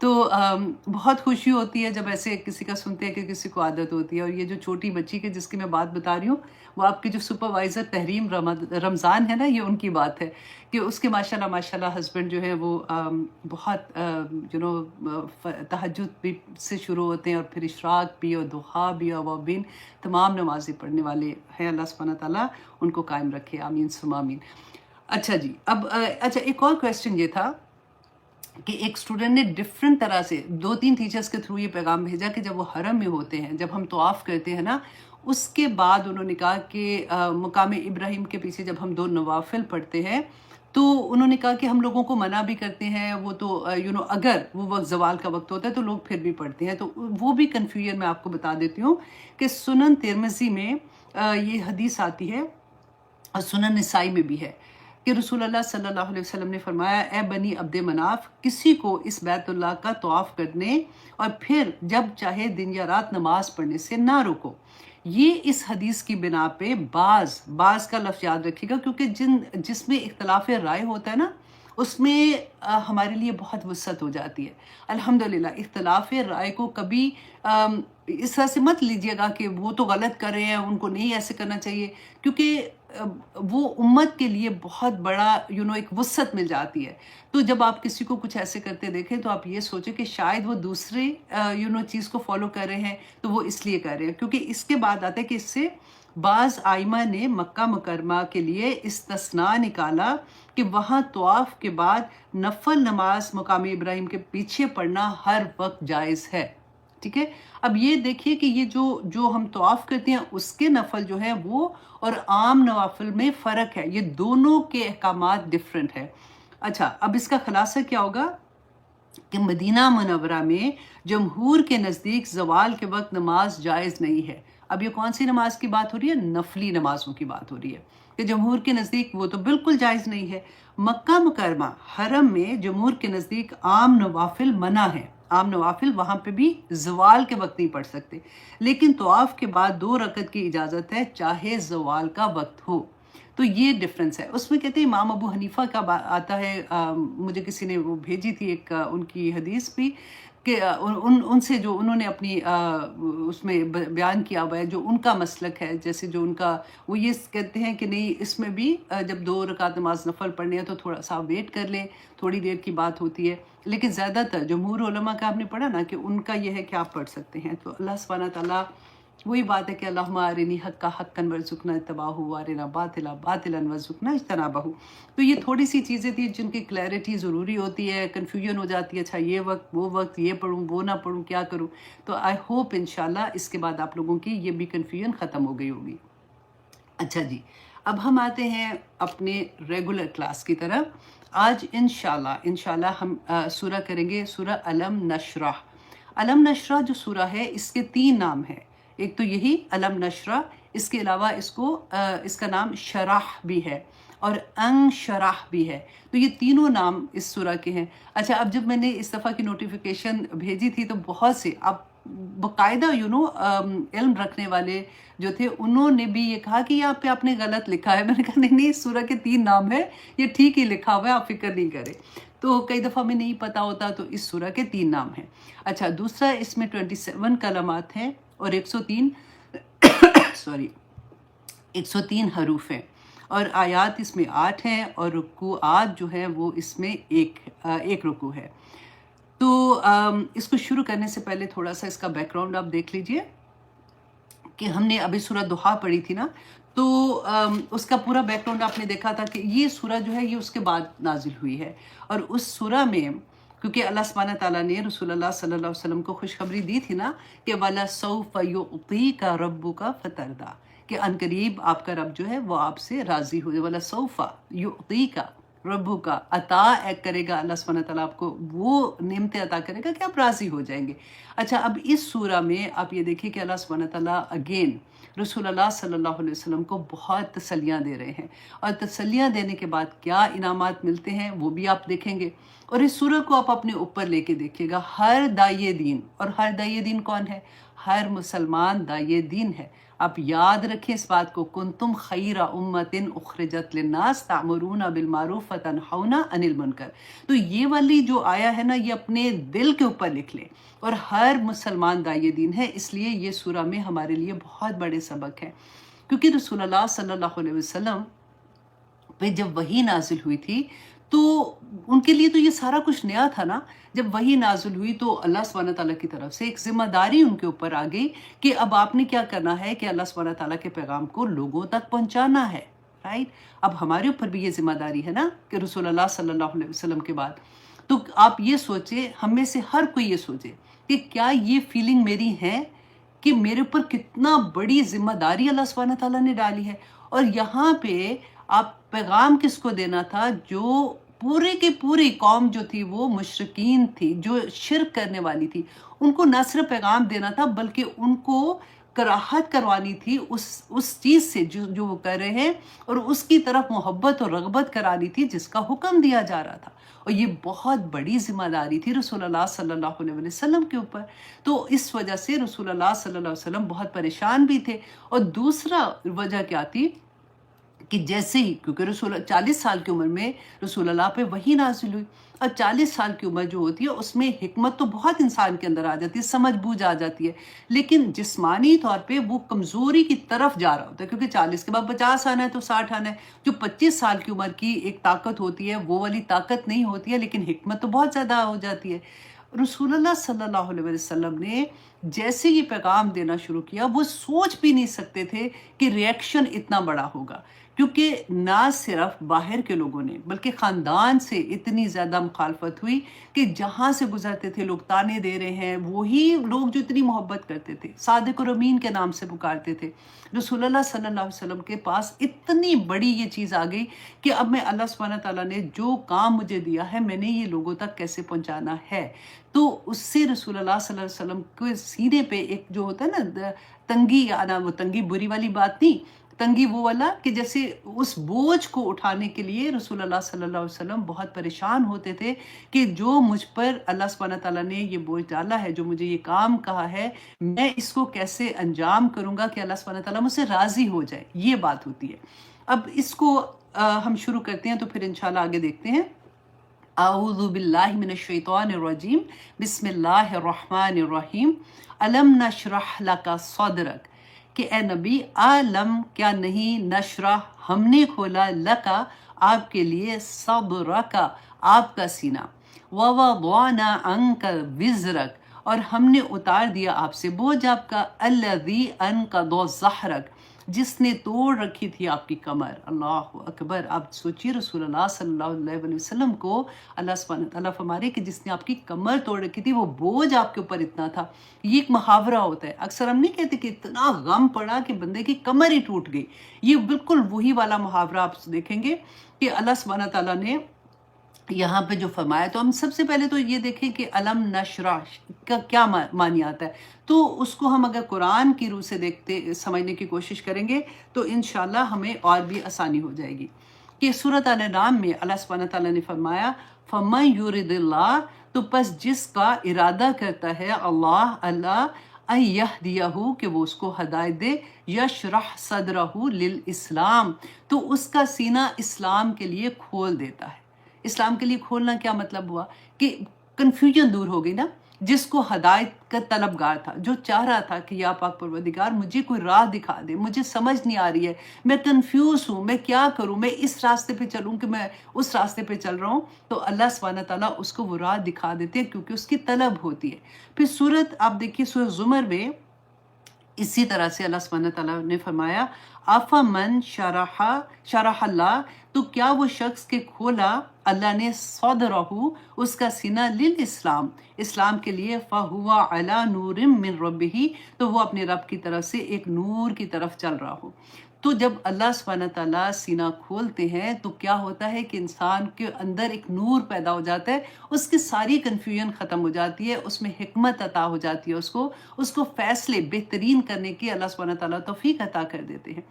تو بہت خوشی ہوتی ہے جب ایسے کسی کا سنتے ہیں کہ کسی کو عادت ہوتی ہے. اور یہ جو چھوٹی بچی کی جس کی میں بات بتا رہی ہوں، وہ آپ کی جو سپروائزر تحریم رمضان ہے نا، یہ ان کی بات ہے کہ اس کے ماشاءاللہ ہسبینڈ جو ہے وہ بہت تہجد بھی سے شروع ہوتے ہیں، اور پھر اشراق بھی اور ضحیٰ بھی اور اوابین، تمام نمازیں پڑھنے والے ہیں. اللہ سبحانہ تعالیٰ ان کو قائم رکھے، آمین ثم آمین. اچھا جی، اب اچھا ایک اور کویسچن یہ تھا کہ ایک اسٹوڈنٹ نے ڈفرینٹ طرح سے 2-3 ٹیچرز کے تھرو یہ پیغام بھیجا کہ جب وہ حرم میں ہوتے ہیں، جب ہم طواف کرتے ہیں نا، اس کے بعد انہوں نے کہا کہ مقام ابراہیم کے پیچھے جب ہم 2 نوافل پڑھتے ہیں تو انہوں نے کہا کہ ہم لوگوں کو منع بھی کرتے ہیں، وہ تو اگر وہ وقت زوال کا وقت ہوتا ہے تو لوگ پھر بھی پڑھتے ہیں. تو وہ بھی کنفیوژن میں آپ کو بتا دیتی ہوں کہ سنن ترمذی میں یہ حدیث آتی ہے، اور سنن نسائی میں بھی ہے کہ رسول اللہ صلی اللہ علیہ وسلم نے فرمایا، اے بنی عبد مناف، کسی کو اس بیت اللہ کا طواف کرنے اور پھر جب چاہے دن یا رات نماز پڑھنے سے نہ روکو. یہ اس حدیث کی بنا پہ بعض کا لفظ یاد رکھیے گا، کیونکہ جس میں اختلاف رائے ہوتا ہے نا، اس میں ہمارے لیے بہت وسعت ہو جاتی ہے. الحمدللہ اختلاف رائے کو کبھی اس طرح سے مت لیجیے گا کہ وہ تو غلط کر رہے ہیں، ان کو نہیں ایسے کرنا چاہیے، کیونکہ وہ امت کے لیے بہت بڑا ایک وسعت مل جاتی ہے. تو جب آپ کسی کو کچھ ایسے کرتے دیکھیں تو آپ یہ سوچیں کہ شاید وہ دوسرے چیز کو فالو کر رہے ہیں، تو وہ اس لیے کر رہے ہیں. کیونکہ اس کے بعد آتا ہے کہ اس سے بعض آئمہ نے مکہ مکرمہ کے لیے استثناء نکالا کہ وہاں طواف کے بعد نفل نماز مقام ابراہیم کے پیچھے پڑھنا ہر وقت جائز ہے. ٹھیک ہے، اب یہ دیکھیے کہ یہ جو ہم طواف کرتے ہیں اس کے نفل جو ہے وہ اور عام نوافل میں فرق ہے، یہ دونوں کے احکامات ڈیفرنٹ ہے. اچھا، اب اس کا خلاصہ کیا ہوگا کہ مدینہ منورہ میں جمہور کے نزدیک زوال کے وقت نماز جائز نہیں ہے. اب یہ کون سی نماز کی بات ہو رہی ہے؟ نفلی نمازوں کی بات ہو رہی ہے کہ جمہور کے نزدیک وہ تو بالکل جائز نہیں ہے. مکہ مکرمہ حرم میں جمہور کے نزدیک عام نوافل منع ہے. عام نوافل وہاں پہ بھی زوال کے وقت نہیں پڑھ سکتے، لیکن طواف کے بعد 2 رکعت کی اجازت ہے چاہے زوال کا وقت ہو. تو یہ ڈفرنس ہے. اس میں کہتے ہیں امام ابو حنیفہ کا آتا ہے، مجھے کسی نے وہ بھیجی تھی ایک ان کی حدیث بھی، کہ ان سے جو انہوں نے اپنی اس میں بیان کیا ہوا ہے جو ان کا مسلک ہے، جیسے جو ان کا وہ یہ کہتے ہیں کہ نہیں، اس میں بھی جب 2 رکعت نماز نفل پڑھنے ہیں تو تھوڑا سا ویٹ کر لیں، تھوڑی دیر کی بات ہوتی ہے. لیکن زیادہ تر جمہور علماء کا آپ نے پڑھا نا کہ ان کا یہ ہے کہ آپ پڑھ سکتے ہیں. تو اللہ سبحانہ تعالیٰ وہی بات ہے کہ اللہم ارنی حقا حقا وارزقنا اتباعہ وارنا باطلا باطلا وارزقنا اجتنابہ. تو یہ تھوڑی سی چیزیں تھیں جن کی کلیئرٹی ضروری ہوتی ہے، کنفیوژن ہو جاتی ہے، اچھا یہ وقت وہ وقت، یہ پڑھوں وہ نہ پڑھوں، کیا کروں. تو آئی ہوپ انشاءاللہ اس کے بعد آپ لوگوں کی یہ بھی کنفیوژن ختم ہو گئی ہوگی. اچھا جی، اب ہم آتے ہیں اپنے ریگولر کلاس کی طرف. آج انشاءاللہ ہم سورہ کریں گے، سورہ علم نشرح. علم نشرح جو سورہ ہے اس کے 3 نام ہیں. ایک تو یہی علم نشرح، اس کے علاوہ اس کا نام شرح بھی ہے اور انشرح بھی ہے. تو یہ تینوں نام اس سورہ کے ہیں. اچھا، اب جب میں نے اس دفعہ کی نوٹیفیکیشن بھیجی تھی تو بہت سے اب باقاعدہ علم رکھنے والے جو تھے انہوں نے بھی یہ کہا کہ یہ آپ نے غلط لکھا ہے. میں نے کہا نہیں، اس سورہ کے 3 نام ہے، یہ ٹھیک ہی لکھا ہوا ہے، آپ فکر نہیں کریں. تو کئی دفعہ میں نہیں پتا ہوتا، تو اس سورہ کے 3 نام ہیں. اچھا، دوسرا اس میں 27 کلمات ہیں اور 103 حروف ہیں، اور آیات اس میں 8 ہیں، اور رکوعات جو ہیں وہ اس میں ایک رکوع ہے. تو اس کو شروع کرنے سے پہلے تھوڑا سا اس کا بیک گراؤنڈ آپ دیکھ لیجئے کہ ہم نے ابھی سورہ ضحیٰ پڑھی تھی نا، تو اس کا پورا بیک گراؤنڈ آپ نے دیکھا تھا کہ یہ سورہ جو ہے یہ اس کے بعد نازل ہوئی ہے. اور اس سورہ میں کیونکہ اللہ سبحانہ تعالیٰ نے رسول اللہ صلی اللہ علیہ وسلم کو خوشخبری دی تھی نا کہ وَلَسَوْفَ يُعْطِيكَ رَبُّكَ فَتَرْضَىٰ، کہ عنقریب آپ کا رب جو ہے وہ آپ سے راضی ہو جائے. وَلَسَوْفَ يُعْطِيكَ رَبُّكَ، عطا کرے گا اللہ سبحانہ تعالیٰ آپ کو، وہ نعمتیں عطا کرے گا کہ آپ راضی ہو جائیں گے. اچھا، اب اس سورہ میں آپ یہ دیکھیں کہ اللہ سبحانہ تعالیٰ اگین رسول اللہ صلی اللہ علیہ وسلم کو بہت تسلیاں دے رہے ہیں، اور تسلیاں دینے کے بعد کیا انعامات ملتے ہیں وہ بھی آپ دیکھیں گے. اور اس سورہ کو آپ اپنے اوپر لے کے دیکھیے گا. ہر داعیے دین، اور ہر داعیے دین کون ہے؟ ہر مسلمان داعی دین ہے۔ آپ یاد رکھیں اس بات کو، کنتم خیر امت اخرجت للناس تعمرون بالمعروف وتنہون عن المنکر۔ تو یہ والی جو آیا ہے نا، یہ اپنے دل کے اوپر لکھ لیں، اور ہر مسلمان داعی دین ہے۔ اس لیے یہ سورہ میں ہمارے لیے بہت بڑے سبق ہے، کیونکہ رسول اللہ صلی اللہ علیہ وسلم پہ جب وحی نازل ہوئی تھی تو ان کے لیے تو یہ سارا کچھ نیا تھا نا۔ جب وحی نازل ہوئی تو اللہ سبحانہ تعالیٰ کی طرف سے ایک ذمہ داری ان کے اوپر آ گئی کہ اب آپ نے کیا کرنا ہے کہ اللہ سبحانہ تعالیٰ کے پیغام کو لوگوں تک پہنچانا ہے، رائٹ؟ اب ہمارے اوپر بھی یہ ذمہ داری ہے نا کہ رسول اللہ صلی اللہ علیہ وسلم کے بعد تو آپ یہ سوچیں، ہم میں سے ہر کوئی یہ سوچے کہ کیا یہ فیلنگ میری ہے کہ میرے اوپر کتنا بڑی ذمہ داری اللہ سبحانہ تعالیٰ نے ڈالی ہے۔ اور یہاں پہ آپ پیغام کس کو دینا تھا؟ جو پورے کی پوری قوم جو تھی وہ مشرکین تھی، جو شرک کرنے والی تھی، ان کو نہ صرف پیغام دینا تھا بلکہ ان کو کراہت کروانی تھی اس چیز سے جو وہ کر رہے ہیں، اور اس کی طرف محبت اور رغبت کرانی تھی جس کا حکم دیا جا رہا تھا۔ اور یہ بہت بڑی ذمہ داری تھی رسول اللہ صلی اللہ علیہ وسلم کے اوپر۔ تو اس وجہ سے رسول اللہ صلی اللہ علیہ وسلم بہت پریشان بھی تھے۔ اور دوسرا وجہ کیا تھی کہ جیسے ہی، کیونکہ رسول 40 سال کی عمر میں رسول اللہ پہ وحی نازل ہوئی، اور 40 سال کی عمر جو ہوتی ہے اس میں حکمت تو بہت انسان کے اندر آ جاتی ہے، سمجھ بوجھ آ جاتی ہے، لیکن جسمانی طور پہ وہ کمزوری کی طرف جا رہا ہوتا ہے، کیونکہ 40 کے بعد 50 آنا ہے تو 60 آنا ہے۔ جو 25 سال کی عمر کی ایک طاقت ہوتی ہے وہ والی طاقت نہیں ہوتی ہے، لیکن حکمت تو بہت زیادہ ہو جاتی ہے۔ رسول اللہ صلی اللہ علیہ وسلم نے جیسے یہ پیغام دینا شروع کیا، وہ سوچ بھی نہیں سکتے تھے کہ ریئیکشن اتنا بڑا ہوگا، کیونکہ نہ صرف باہر کے لوگوں نے بلکہ خاندان سے اتنی زیادہ مخالفت ہوئی کہ جہاں سے گزرتے تھے لوگ تانے دے رہے ہیں، وہی لوگ جو اتنی محبت کرتے تھے، صادق اور امین کے نام سے پکارتے تھے۔ رسول اللہ صلی اللہ علیہ وسلم کے پاس اتنی بڑی یہ چیز آ گئی کہ اب میں، اللہ سبحانہ تعالیٰ نے جو کام مجھے دیا ہے میں نے یہ لوگوں تک کیسے پہنچانا ہے۔ تو اس سے رسول اللہ صلی اللہ علیہ وسلم کے سینے پہ ایک جو ہوتا ہے نا تنگی آنا، وہ تنگی بری والی بات نہیں، تنگی وہ والا کہ جیسے اس بوجھ کو اٹھانے کے لیے رسول اللہ صلی اللہ علیہ وسلم بہت پریشان ہوتے تھے کہ جو مجھ پر اللہ سبحانہ تعالیٰ نے یہ بوجھ ڈالا ہے، جو مجھے یہ کام کہا ہے، میں اس کو کیسے انجام کروں گا کہ اللہ سبحانہ تعالیٰ مجھ سے راضی ہو جائے، یہ بات ہوتی ہے۔ اب اس کو ہم شروع کرتے ہیں تو پھر انشاءاللہ آگے دیکھتے ہیں۔ اعوذ باللہ من الشیطان الرجیم، بسم اللہ الرحمن الرحیم۔ الم نشرح لک صدرک، کہ اے نبی عالم کیا نہیں، نشرح ہم نے کھولا، لکا آپ کے لیے، صدرک آپ کا سینہ، ووضعنا عنک وزرک اور ہم نے اتار دیا آپ سے بوجھ آپ کا، الذی انقض ظہرک جس نے توڑ رکھی تھی آپ کی کمر۔ اللہ اکبر! آپ سوچیے رسول اللہ صلی اللہ علیہ وسلم کو اللہ سبحانہ تعالیٰ فرما رہے کہ جس نے آپ کی کمر توڑ رکھی تھی، وہ بوجھ آپ کے اوپر اتنا تھا۔ یہ ایک محاورہ ہوتا ہے، اکثر ہم نہیں کہتے کہ اتنا غم پڑا کہ بندے کی کمر ہی ٹوٹ گئی۔ یہ بالکل وہی والا محاورہ آپ دیکھیں گے کہ اللہ سبحانہ تعالیٰ نے یہاں پہ جو فرمایا۔ تو ہم سب سے پہلے تو یہ دیکھیں کہ علم نشرح کا کیا معنی آتا ہے، تو اس کو ہم اگر قرآن کی روح سے دیکھتے سمجھنے کی کوشش کریں گے تو انشاءاللہ ہمیں اور بھی آسانی ہو جائے گی۔ کہ سورۃ الانعام میں اللہ سبحانہ تعالیٰ نے فرمایا فَمَن يُرِدِ اللَّهُ، تو پس جس کا ارادہ کرتا ہے اللہ ان یہدیہ، کہ وہ اس کو ہدایت دے، یشرح صدرہ للاسلام، تو اس کا سینہ اسلام کے لیے کھول دیتا ہے۔ اسلام کے لیے کھولنا کیا مطلب ہوا کہ کنفیوژن دور ہو گئی نا۔ جس کو ہدایت کا طلبگار تھا، جو چاہ رہا تھا کہ یا پاک پروردگار مجھے کوئی راہ دکھا دے، مجھے سمجھ نہیں آ رہی ہے، میں کنفیوز ہوں، میں کیا کروں، میں اس راستے پہ چلوں کہ میں اس راستے پہ چل رہا ہوں، تو اللہ سبحانہ تعالیٰ اس کو وہ راہ دکھا دیتے ہیں کیونکہ اس کی طلب ہوتی ہے۔ پھر سورت آپ دیکھیے سورۃ زمر میں اسی طرح سے اللہ سبحانہ تعالیٰ نے فرمایا افمن شرح اللہ، تو کیا وہ شخص کے کھولا اللہ نے صدرہ اس کا سینہ للاسلام، اسلام کے لیے، فہو علی نور من ربہ، تو وہ اپنے رب کی طرف سے ایک نور کی طرف چل رہا ہو۔ تو جب اللہ سبحانہ تعالیٰ سینہ کھولتے ہیں تو کیا ہوتا ہے کہ انسان کے اندر ایک نور پیدا ہو جاتا ہے، اس کی ساری کنفیوژن ختم ہو جاتی ہے، اس میں حکمت عطا ہو جاتی ہے، اس کو فیصلے بہترین کرنے کی اللہ سبحانہ تعالیٰ توفیق عطا کر دیتے ہیں۔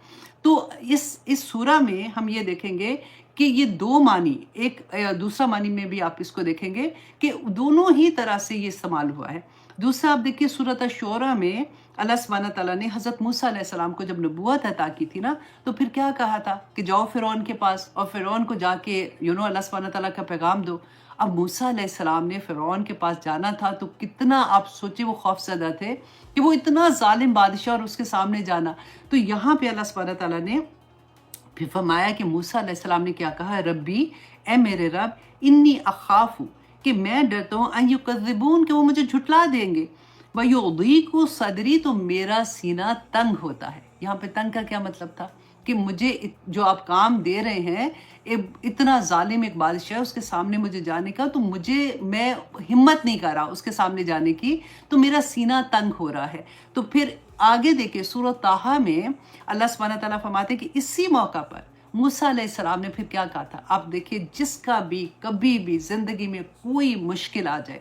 تو اس سورہ میں ہم یہ دیکھیں گے کہ یہ دو معنی، ایک دوسرا معنی میں بھی آپ اس کو دیکھیں گے کہ دونوں ہی طرح سے یہ استعمال ہوا ہے۔ دوسرا آپ دیکھیے سورۃ الشورى میں اللہ سبحانہ تعالیٰ نے حضرت موسیٰ علیہ السلام کو جب نبوت عطا کی تھی نا، تو پھر کیا کہا تھا کہ جاؤ فرعون کے پاس اور فرعون کو جا کے اللہ سبحانہ تعالیٰ کا پیغام دو۔ اب موسیٰ علیہ السلام نے فرعون کے پاس جانا تھا تو کتنا آپ سوچے وہ خوف زدہ تھے کہ وہ اتنا ظالم بادشاہ اور اس کے سامنے جانا۔ تو یہاں پہ اللہ سبحانہ تعالیٰ نے پھر فرمایا کہ موسیٰ علیہ السلام نے کیا کہا، ربی اے میرے رب، انی اخاف، کہ میں ڈرتا ہوں، ان یکذبون، کہ وہ مجھے جھٹلا دیں گے، وَيُضِيقُ صدری، تو میرا سینہ تنگ ہوتا ہے۔ یہاں پہ تنگ کا کیا مطلب تھا کہ مجھے جو آپ کام دے رہے ہیں، اتنا ظالم ایک بادشاہ ہے، اس کے سامنے مجھے جانے کا، تو میں ہمت نہیں کر رہا اس کے سامنے جانے کی، تو میرا سینہ تنگ ہو رہا ہے۔ تو پھر آگے دیکھیں سورۃ طٰہٰ میں اللہ سبحانہ تعالیٰ فرماتے ہیں کہ اسی موقع پر موسیٰ علیہ السلام نے پھر کیا کہا تھا۔ آپ دیکھیے جس کا بھی کبھی بھی زندگی میں کوئی مشکل آ جائے،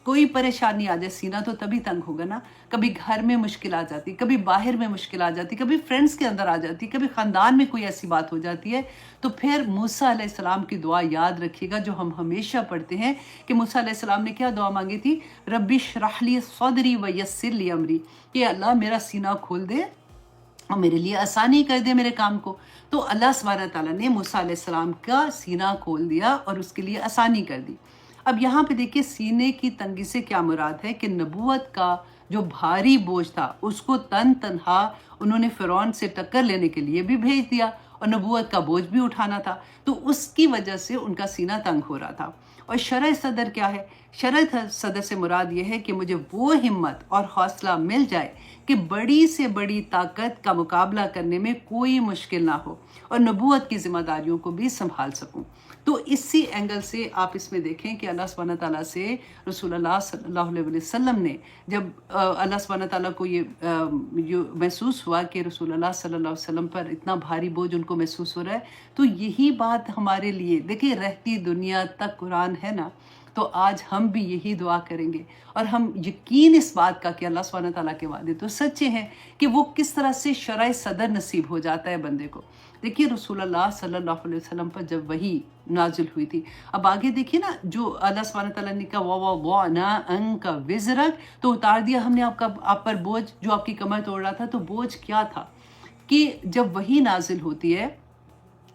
کوئی پریشانی آ جائے، سینہ تو تبھی تنگ ہوگا نا۔ کبھی گھر میں مشکل آ جاتی، کبھی باہر میں مشکل آ جاتی، کبھی فرینڈس کے اندر آ جاتی، کبھی خاندان میں کوئی ایسی بات ہو جاتی ہے، تو پھر موسیٰ علیہ السلام کی دعا یاد رکھیے گا جو ہم ہمیشہ پڑھتے ہیں کہ موسیٰ علیہ السلام نے کیا دعا مانگی تھی، ربی اشرح لی صدری ویسر لی امری، کہ اللہ میرا سینہ کھول دے اور میرے لیے آسانی کر دے میرے کام کو۔ تو اللہ سبحانہ تعالیٰ نے موسیٰ علیہ السلام کا سینہ کھول دیا اور اس کے لیے آسانی کر دی۔ اب یہاں پہ دیکھیے سینے کی تنگی سے کیا مراد ہے کہ نبوت کا جو بھاری بوجھ تھا اس کو تنہا انہوں نے فرعون سے ٹکر لینے کے لیے بھی بھیج دیا اور نبوت کا بوجھ بھی اٹھانا تھا، تو اس کی وجہ سے ان کا سینہ تنگ ہو رہا تھا۔ اور شرح صدر کیا ہے؟ شرح صدر سے مراد یہ ہے کہ مجھے وہ ہمت اور حوصلہ مل جائے کہ بڑی سے بڑی طاقت کا مقابلہ کرنے میں کوئی مشکل نہ ہو اور نبوت کی ذمہ داریوں کو بھی سنبھال سکوں۔ تو اسی اینگل سے آپ اس میں دیکھیں کہ اللہ سبحانہ تعالیٰ سے رسول اللہ صلی اللہ علیہ وسلم نے جب اللہ سبحانہ تعالیٰ کو یہ محسوس ہوا کہ رسول اللہ صلی اللہ علیہ وسلم پر اتنا بھاری بوجھ ان کو محسوس ہو رہا ہے، تو یہی بات ہمارے لیے دیکھیں رہتی دنیا تک قرآن ہے نا، تو آج ہم بھی یہی دعا کریں گے اور ہم یقین اس بات کا کہ اللہ سبحانہ تعالیٰ کے وعدے تو سچے ہیں کہ وہ کس طرح سے شرح صدر نصیب ہو جاتا ہے بندے کو۔ دیکھیے رسول اللہ صلی اللہ علیہ وسلم پر جب وحی نازل ہوئی تھی، اب آگے دیکھیے نا جو اللہ سبحانہ تعالیٰ نے کہا وَوَضَعْنَا عَنْكَ وِزْرَكَ، تو اتار دیا ہم نے آپ پر بوجھ جو آپ کی کمر توڑ رہا تھا۔ تو بوجھ کیا تھا کہ جب وحی نازل ہوتی ہے،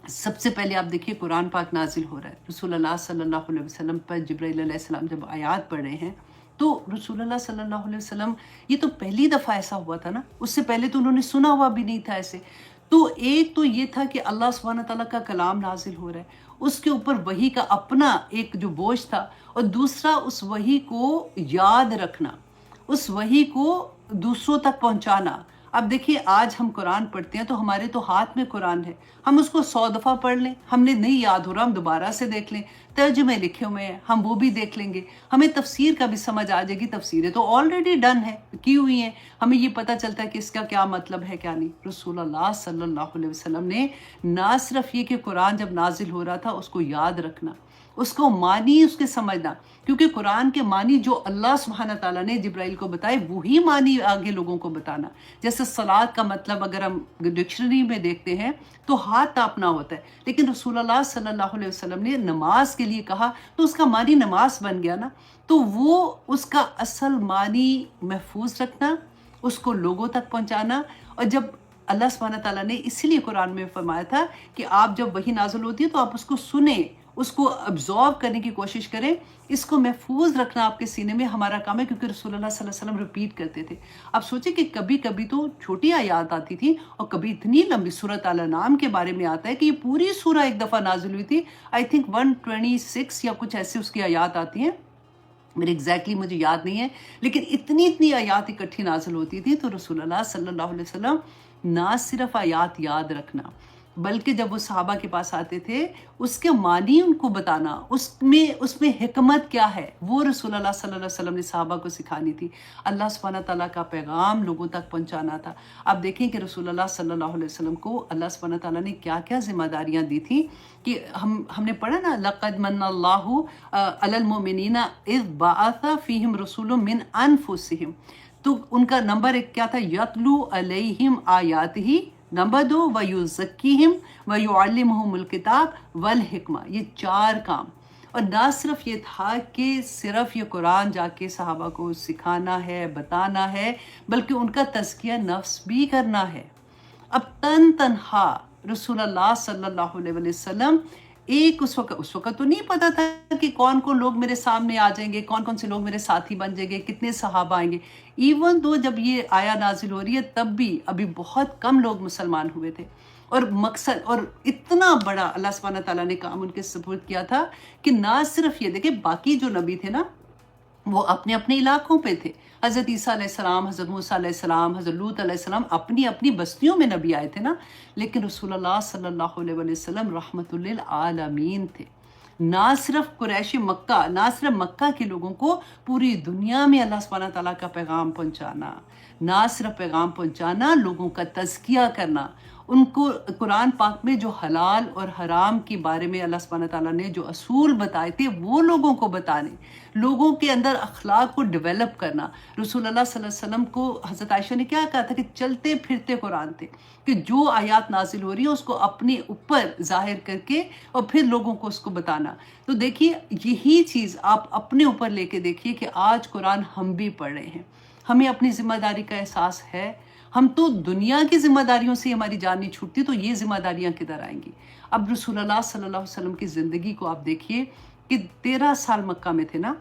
سب سے پہلے آپ دیکھیے قرآن پاک نازل ہو رہا ہے، رسول اللہ صلی اللہ علیہ وسلم پر جبرائیل علیہ السلام جب آیات پڑھ رہے ہیں، تو رسول اللہ صلی اللہ علیہ وسلم، یہ تو پہلی دفعہ ایسا ہوا تھا نا، اس سے پہلے تو انہوں نے سنا ہوا بھی نہیں تھا ایسے۔ تو ایک تو یہ تھا کہ اللہ سبحانہ تعالیٰ کا کلام نازل ہو رہا ہے، اس کے اوپر وحی کا اپنا ایک جو بوجھ تھا، اور دوسرا اس وحی کو یاد رکھنا، اس وحی کو دوسروں تک پہنچانا۔ اب دیکھیے آج ہم قرآن پڑھتے ہیں تو ہمارے تو ہاتھ میں قرآن ہے، ہم اس کو 100 دفعہ پڑھ لیں، ہم نے نہیں یاد ہو رہا ہم دوبارہ سے دیکھ لیں، ترجمے لکھے ہوئے ہیں ہم وہ بھی دیکھ لیں گے، ہمیں تفسیر کا بھی سمجھ آ جائے گی، تفسیریں تو آلریڈی ڈن ہے، کی ہوئی ہیں، ہمیں یہ پتہ چلتا ہے کہ اس کا کیا مطلب ہے کیا نہیں۔ رسول اللہ صلی اللہ علیہ وسلم نے نہ صرف یہ کہ قرآن جب نازل ہو رہا تھا اس کو یاد رکھنا، اس کو معنی اس کے سمجھنا، کیونکہ قرآن کے معنی جو اللہ سبحانہ تعالیٰ نے جبرائیل کو بتائے وہی معنی آگے لوگوں کو بتانا۔ جیسے صلاۃ کا مطلب اگر ہم ڈکشنری میں دیکھتے ہیں تو ہاتھ تاپنا ہوتا ہے، لیکن رسول اللہ صلی اللہ علیہ وسلم نے نماز کے لیے کہا تو اس کا معنی نماز بن گیا نا۔ تو وہ اس کا اصل معنی محفوظ رکھنا، اس کو لوگوں تک پہنچانا، اور جب اللہ سبحانہ تعالیٰ نے اسی لیے قرآن میں فرمایا تھا کہ آپ جب وحی نازل ہوتی ہے تو آپ اس کو سنیں، اس کو ابزارو کرنے کی کوشش کریں، اس کو محفوظ رکھنا آپ کے سینے میں ہمارا کام ہے، کیونکہ رسول اللہ صلی اللہ علیہ وسلم ریپیٹ کرتے تھے۔ آپ سوچیں کہ کبھی کبھی تو چھوٹی آیات آتی تھی اور کبھی اتنی لمبی، سورۃ الانعام کے بارے میں آتا ہے کہ یہ پوری سورہ ایک دفعہ نازل ہوئی تھی، آئی تھنک 126 یا کچھ ایسے اس کی آیات آتی ہیں، میرے ایگزیکٹلی مجھے یاد نہیں ہے، لیکن اتنی آیات اکٹھی نازل ہوتی تھی۔ تو رسول اللہ صلی اللہ علیہ وسلم نہ صرف آیات یاد رکھنا بلکہ جب وہ صحابہ کے پاس آتے تھے اس کے معنی ان کو بتانا، اس میں حکمت کیا ہے وہ رسول اللہ صلی اللہ علیہ وسلم نے صحابہ کو سکھانی تھی۔ اللہ سبحانہ تعالیٰ کا پیغام لوگوں تک پہنچانا تھا۔ آپ دیکھیں کہ رسول اللہ صلی اللہ علیہ وسلم کو اللہ سبحانہ تعالیٰ نے کیا کیا ذمہ داریاں دی تھیں کہ ہم نے پڑھا نا لَقَدْ مَنَّ اللَّهُ عَلَى الْمُؤْمِنِينَ إِذْ بَعَثَ فِيهِمْ رُسُولٌ مِّنْ أَنفُسِهِمْ، تو ان کا نمبر ایک کیا تھا، یتلو علیہم آیاتہ، نمبر 2 وَيُزَكِّيهِمْ وَيُعَلِّمُهُمُ الْكِتَابَ وَالْحِکمہ، یہ 4 کام۔ اور نہ صرف یہ تھا کہ صرف یہ قرآن جا کے صحابہ کو سکھانا ہے، بتانا ہے، بلکہ ان کا تزکیہ نفس بھی کرنا ہے۔ اب تنہا رسول اللہ صلی اللہ علیہ وسلم ایک اس وقت تو نہیں پتا تھا کہ کون کون لوگ میرے سامنے آ جائیں گے، کون کون سے لوگ میرے ساتھی بن جائیں گے، کتنے صحابہ آئیں گے۔ ایون دو جب یہ آیا نازل ہو رہی ہے تب بھی ابھی بہت کم لوگ مسلمان ہوئے تھے، اور مقصد اور اتنا بڑا اللہ سبحانہ تعالیٰ نے کام ان کے سپرد کیا تھا کہ نہ صرف یہ دیکھیں باقی جو نبی تھے نا وہ اپنے اپنے علاقوں پہ تھے، حضرت عیسیٰ علیہ السلام، حضرت موسیٰ علیہ السلام، حضرت لوط علیہ السلام اپنی اپنی بستیوں میں نبی آئے تھے نا، لیکن رسول اللہ صلی اللہ علیہ وسلم رحمت للعالمین تھے۔ نہ صرف قریش مکہ، نہ صرف مکہ کے لوگوں کو پوری دنیا میں اللہ سبحانہ تعالیٰ کا پیغام پہنچانا، نہ صرف پیغام پہنچانا، لوگوں کا تزکیہ کرنا، ان کو قرآن پاک میں جو حلال اور حرام کے بارے میں اللہ سبحانہ تعالیٰ نے جو اصول بتائے تھے وہ لوگوں کو بتانے، لوگوں کے اندر اخلاق کو ڈیولپ کرنا۔ رسول اللہ صلی اللہ علیہ وسلم کو حضرت عائشہ نے کیا کہا تھا کہ چلتے پھرتے قرآن تھے، کہ جو آیات نازل ہو رہی ہیں اس کو اپنے اوپر ظاہر کر کے اور پھر لوگوں کو اس کو بتانا۔ تو دیکھیے یہی چیز آپ اپنے اوپر لے کے دیکھیے کہ آج قرآن ہم بھی پڑھ رہے ہیں، ہمیں اپنی ذمہ داری کا احساس ہے۔ ہم تو دنیا کی ذمہ داریوں سے ہماری جان نہیں چھوٹتی، تو یہ ذمہ داریاں کدھر آئیں گی؟ اب رسول اللہ صلی اللہ علیہ وسلم کی زندگی کو آپ دیکھیے کہ 13 سال مکہ میں تھے نا،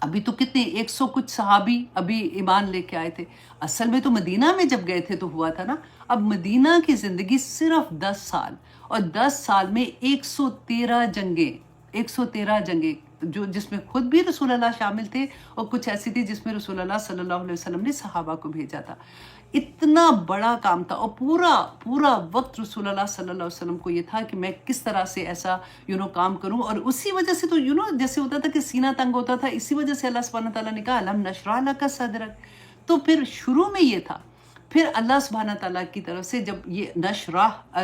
ابھی تو کتنے 100 کچھ صحابی ابھی ایمان لے کے آئے تھے، اصل میں تو مدینہ میں جب گئے تھے تو ہوا تھا نا۔ اب مدینہ کی زندگی صرف 10 سال، اور 10 سال میں 113 جنگیں، 113 جنگیں جس میں خود بھی رسول اللہ شامل تھے، اور کچھ ایسی تھی جس میں رسول اللہ صلی اللہ علیہ وسلم نے صحابہ کو بھیجا تھا۔ اتنا بڑا کام تھا، اور پورا وقت رسول اللہ صلی اللہ علیہ وسلم کو یہ تھا کہ میں کس طرح سے ایسا کام کروں، اور اسی وجہ سے تو جیسے ہوتا تھا کہ سینہ تنگ ہوتا تھا، اسی وجہ سے اللہ سبحانہ تعالیٰ نے کہا الم نشرح لک صدرک۔ تو پھر شروع میں یہ تھا، پھر اللہ سبحانہ تعالیٰ کی طرف سے جب یہ نشرح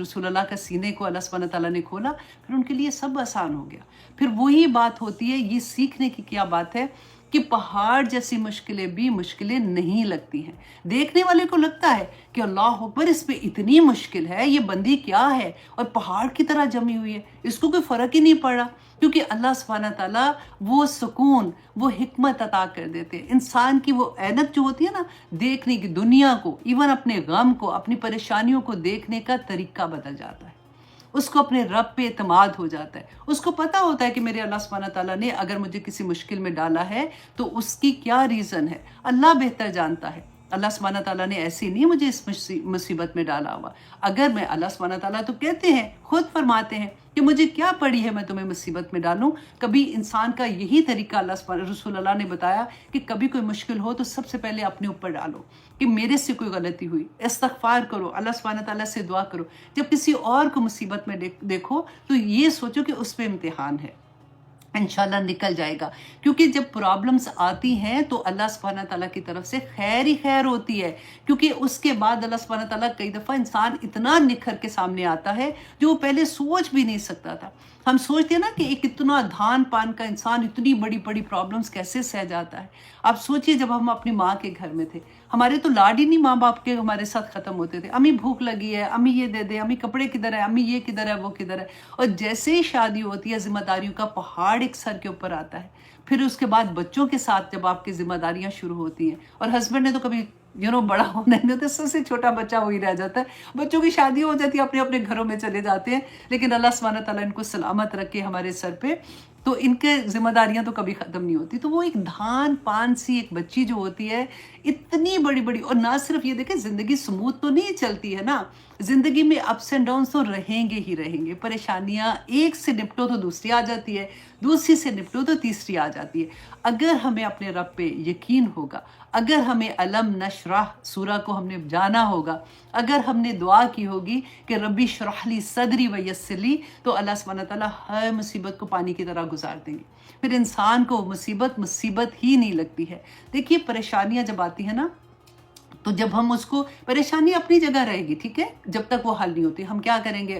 رسول اللہ کا سینے کو اللہ سبحانہ تعالیٰ نے کھولا، پھر ان کے لیے سب آسان ہو گیا۔ پھر وہی بات ہوتی ہے، یہ سیکھنے کی کیا بات ہے کہ پہاڑ جیسی مشکلیں بھی مشکلیں نہیں لگتی ہیں۔ دیکھنے والے کو لگتا ہے کہ اللہ اکبر، اس پہ اتنی مشکل ہے، یہ بندی کیا ہے اور پہاڑ کی طرح جمی ہوئی ہے، اس کو کوئی فرق ہی نہیں پڑ رہا، کیونکہ اللہ سبحانہ تعالیٰ وہ سکون، وہ حکمت عطا کر دیتے ہیں۔ انسان کی وہ عینک جو ہوتی ہے نا، دیکھنے کی، دنیا کو، ایون اپنے غم کو، اپنی پریشانیوں کو دیکھنے کا طریقہ بدل جاتا ہے، اس کو اپنے رب پہ اعتماد ہو جاتا ہے، اس کو پتہ ہوتا ہے کہ میرے اللہ سبحانہ تعالیٰ نے اگر مجھے کسی مشکل میں ڈالا ہے تو اس کی کیا ریزن ہے، اللہ بہتر جانتا ہے۔ اللہ سبحانہ تعالیٰ نے ایسی نہیں مجھے اس مصیبت میں ڈالا ہوا، اگر میں اللہ سبحانہ تعالیٰ تو کہتے ہیں، خود فرماتے ہیں کہ مجھے کیا پڑی ہے میں تمہیں مصیبت میں ڈالوں۔ کبھی انسان کا یہی طریقہ رسول اللہ نے بتایا کہ کبھی کوئی مشکل ہو تو سب سے پہلے اپنے اوپر ڈالو کہ میرے سے کوئی غلطی ہوئی، استغفار کرو، اللہ سبحانہ تعالیٰ سے دعا کرو۔ جب کسی اور کو مصیبت میں دیکھو تو یہ سوچو کہ اس پہ امتحان ہے، انشاءاللہ نکل جائے گا، کیونکہ جب پرابلمز آتی ہیں تو اللہ سبحانہ تعالیٰ کی طرف سے خیر ہی خیر ہوتی ہے، کیونکہ اس کے بعد اللہ سبحانہ تعالیٰ کئی دفعہ انسان اتنا نکھر کے سامنے آتا ہے جو وہ پہلے سوچ بھی نہیں سکتا تھا۔ ہم سوچتے ہیں نا کہ ایک اتنا دھان پان کا انسان اتنی بڑی بڑی پرابلمز کیسے سہ جاتا ہے۔ آپ سوچئے جب ہم اپنی ماں کے گھر میں تھے، ہمارے تو لاڈ ہی نہیں ماں باپ کے ہمارے ساتھ ختم ہوتے تھے، امی بھوک لگی ہے، امی یہ دے دے، امی کپڑے کدھر ہے، امی یہ کدھر ہے، وہ کدھر ہے۔ اور جیسے ہی شادی ہوتی ہے ذمہ داریوں کا پہاڑ ایک سر کے اوپر آتا ہے، پھر اس کے بعد بچوں کے ساتھ جب آپ کی ذمہ داریاں شروع ہوتی ہیں، اور ہسبینڈ نے تو کبھی بڑا ہونا نہیں ہوتا، سب سے چھوٹا بچہ وہی رہ جاتا ہے، بچوں کی شادی ہو جاتی ہے، اپنے اپنے گھروں میں چلے جاتے ہیں، لیکن اللہ سبحانہ تعالیٰ ان کو سلامت رکھے ہمارے سر پہ، تو ان کے ذمہ داریاں تو کبھی ختم نہیں ہوتی۔ تو وہ ایک دھان پان سی ایک بچی جو ہوتی ہے اتنی بڑی بڑی، اور نہ صرف یہ دیکھیں زندگی سموتھ تو نہیں چلتی ہے نا، زندگی میں اپس اینڈ ڈاؤنس تو رہیں گے ہی رہیں گے، پریشانیاں ایک سے نپٹو تو دوسری آ جاتی ہے، دوسری سے نپٹو تو تیسری آ جاتی ہے۔ اگر ہمیں اپنے رب پہ یقین ہوگا، اگر ہمیں علم نشرح سورہ کو ہم نے جانا ہوگا، اگر ہم نے دعا کی ہوگی کہ ربی شرح لی صدری ویسر لی، تو اللہ سبحانہ تعالیٰ ہر مصیبت کو پانی کی طرح گزار دیں گے، پھر انسان کو مصیبت ہی نہیں لگتی ہے۔ دیکھیے پریشانیاں جب آتی ہیں نا، تو جب ہم اس کو، پریشانی اپنی جگہ رہے گی، ٹھیک ہے، جب تک وہ حل نہیں ہوتی، ہم کیا کریں گے،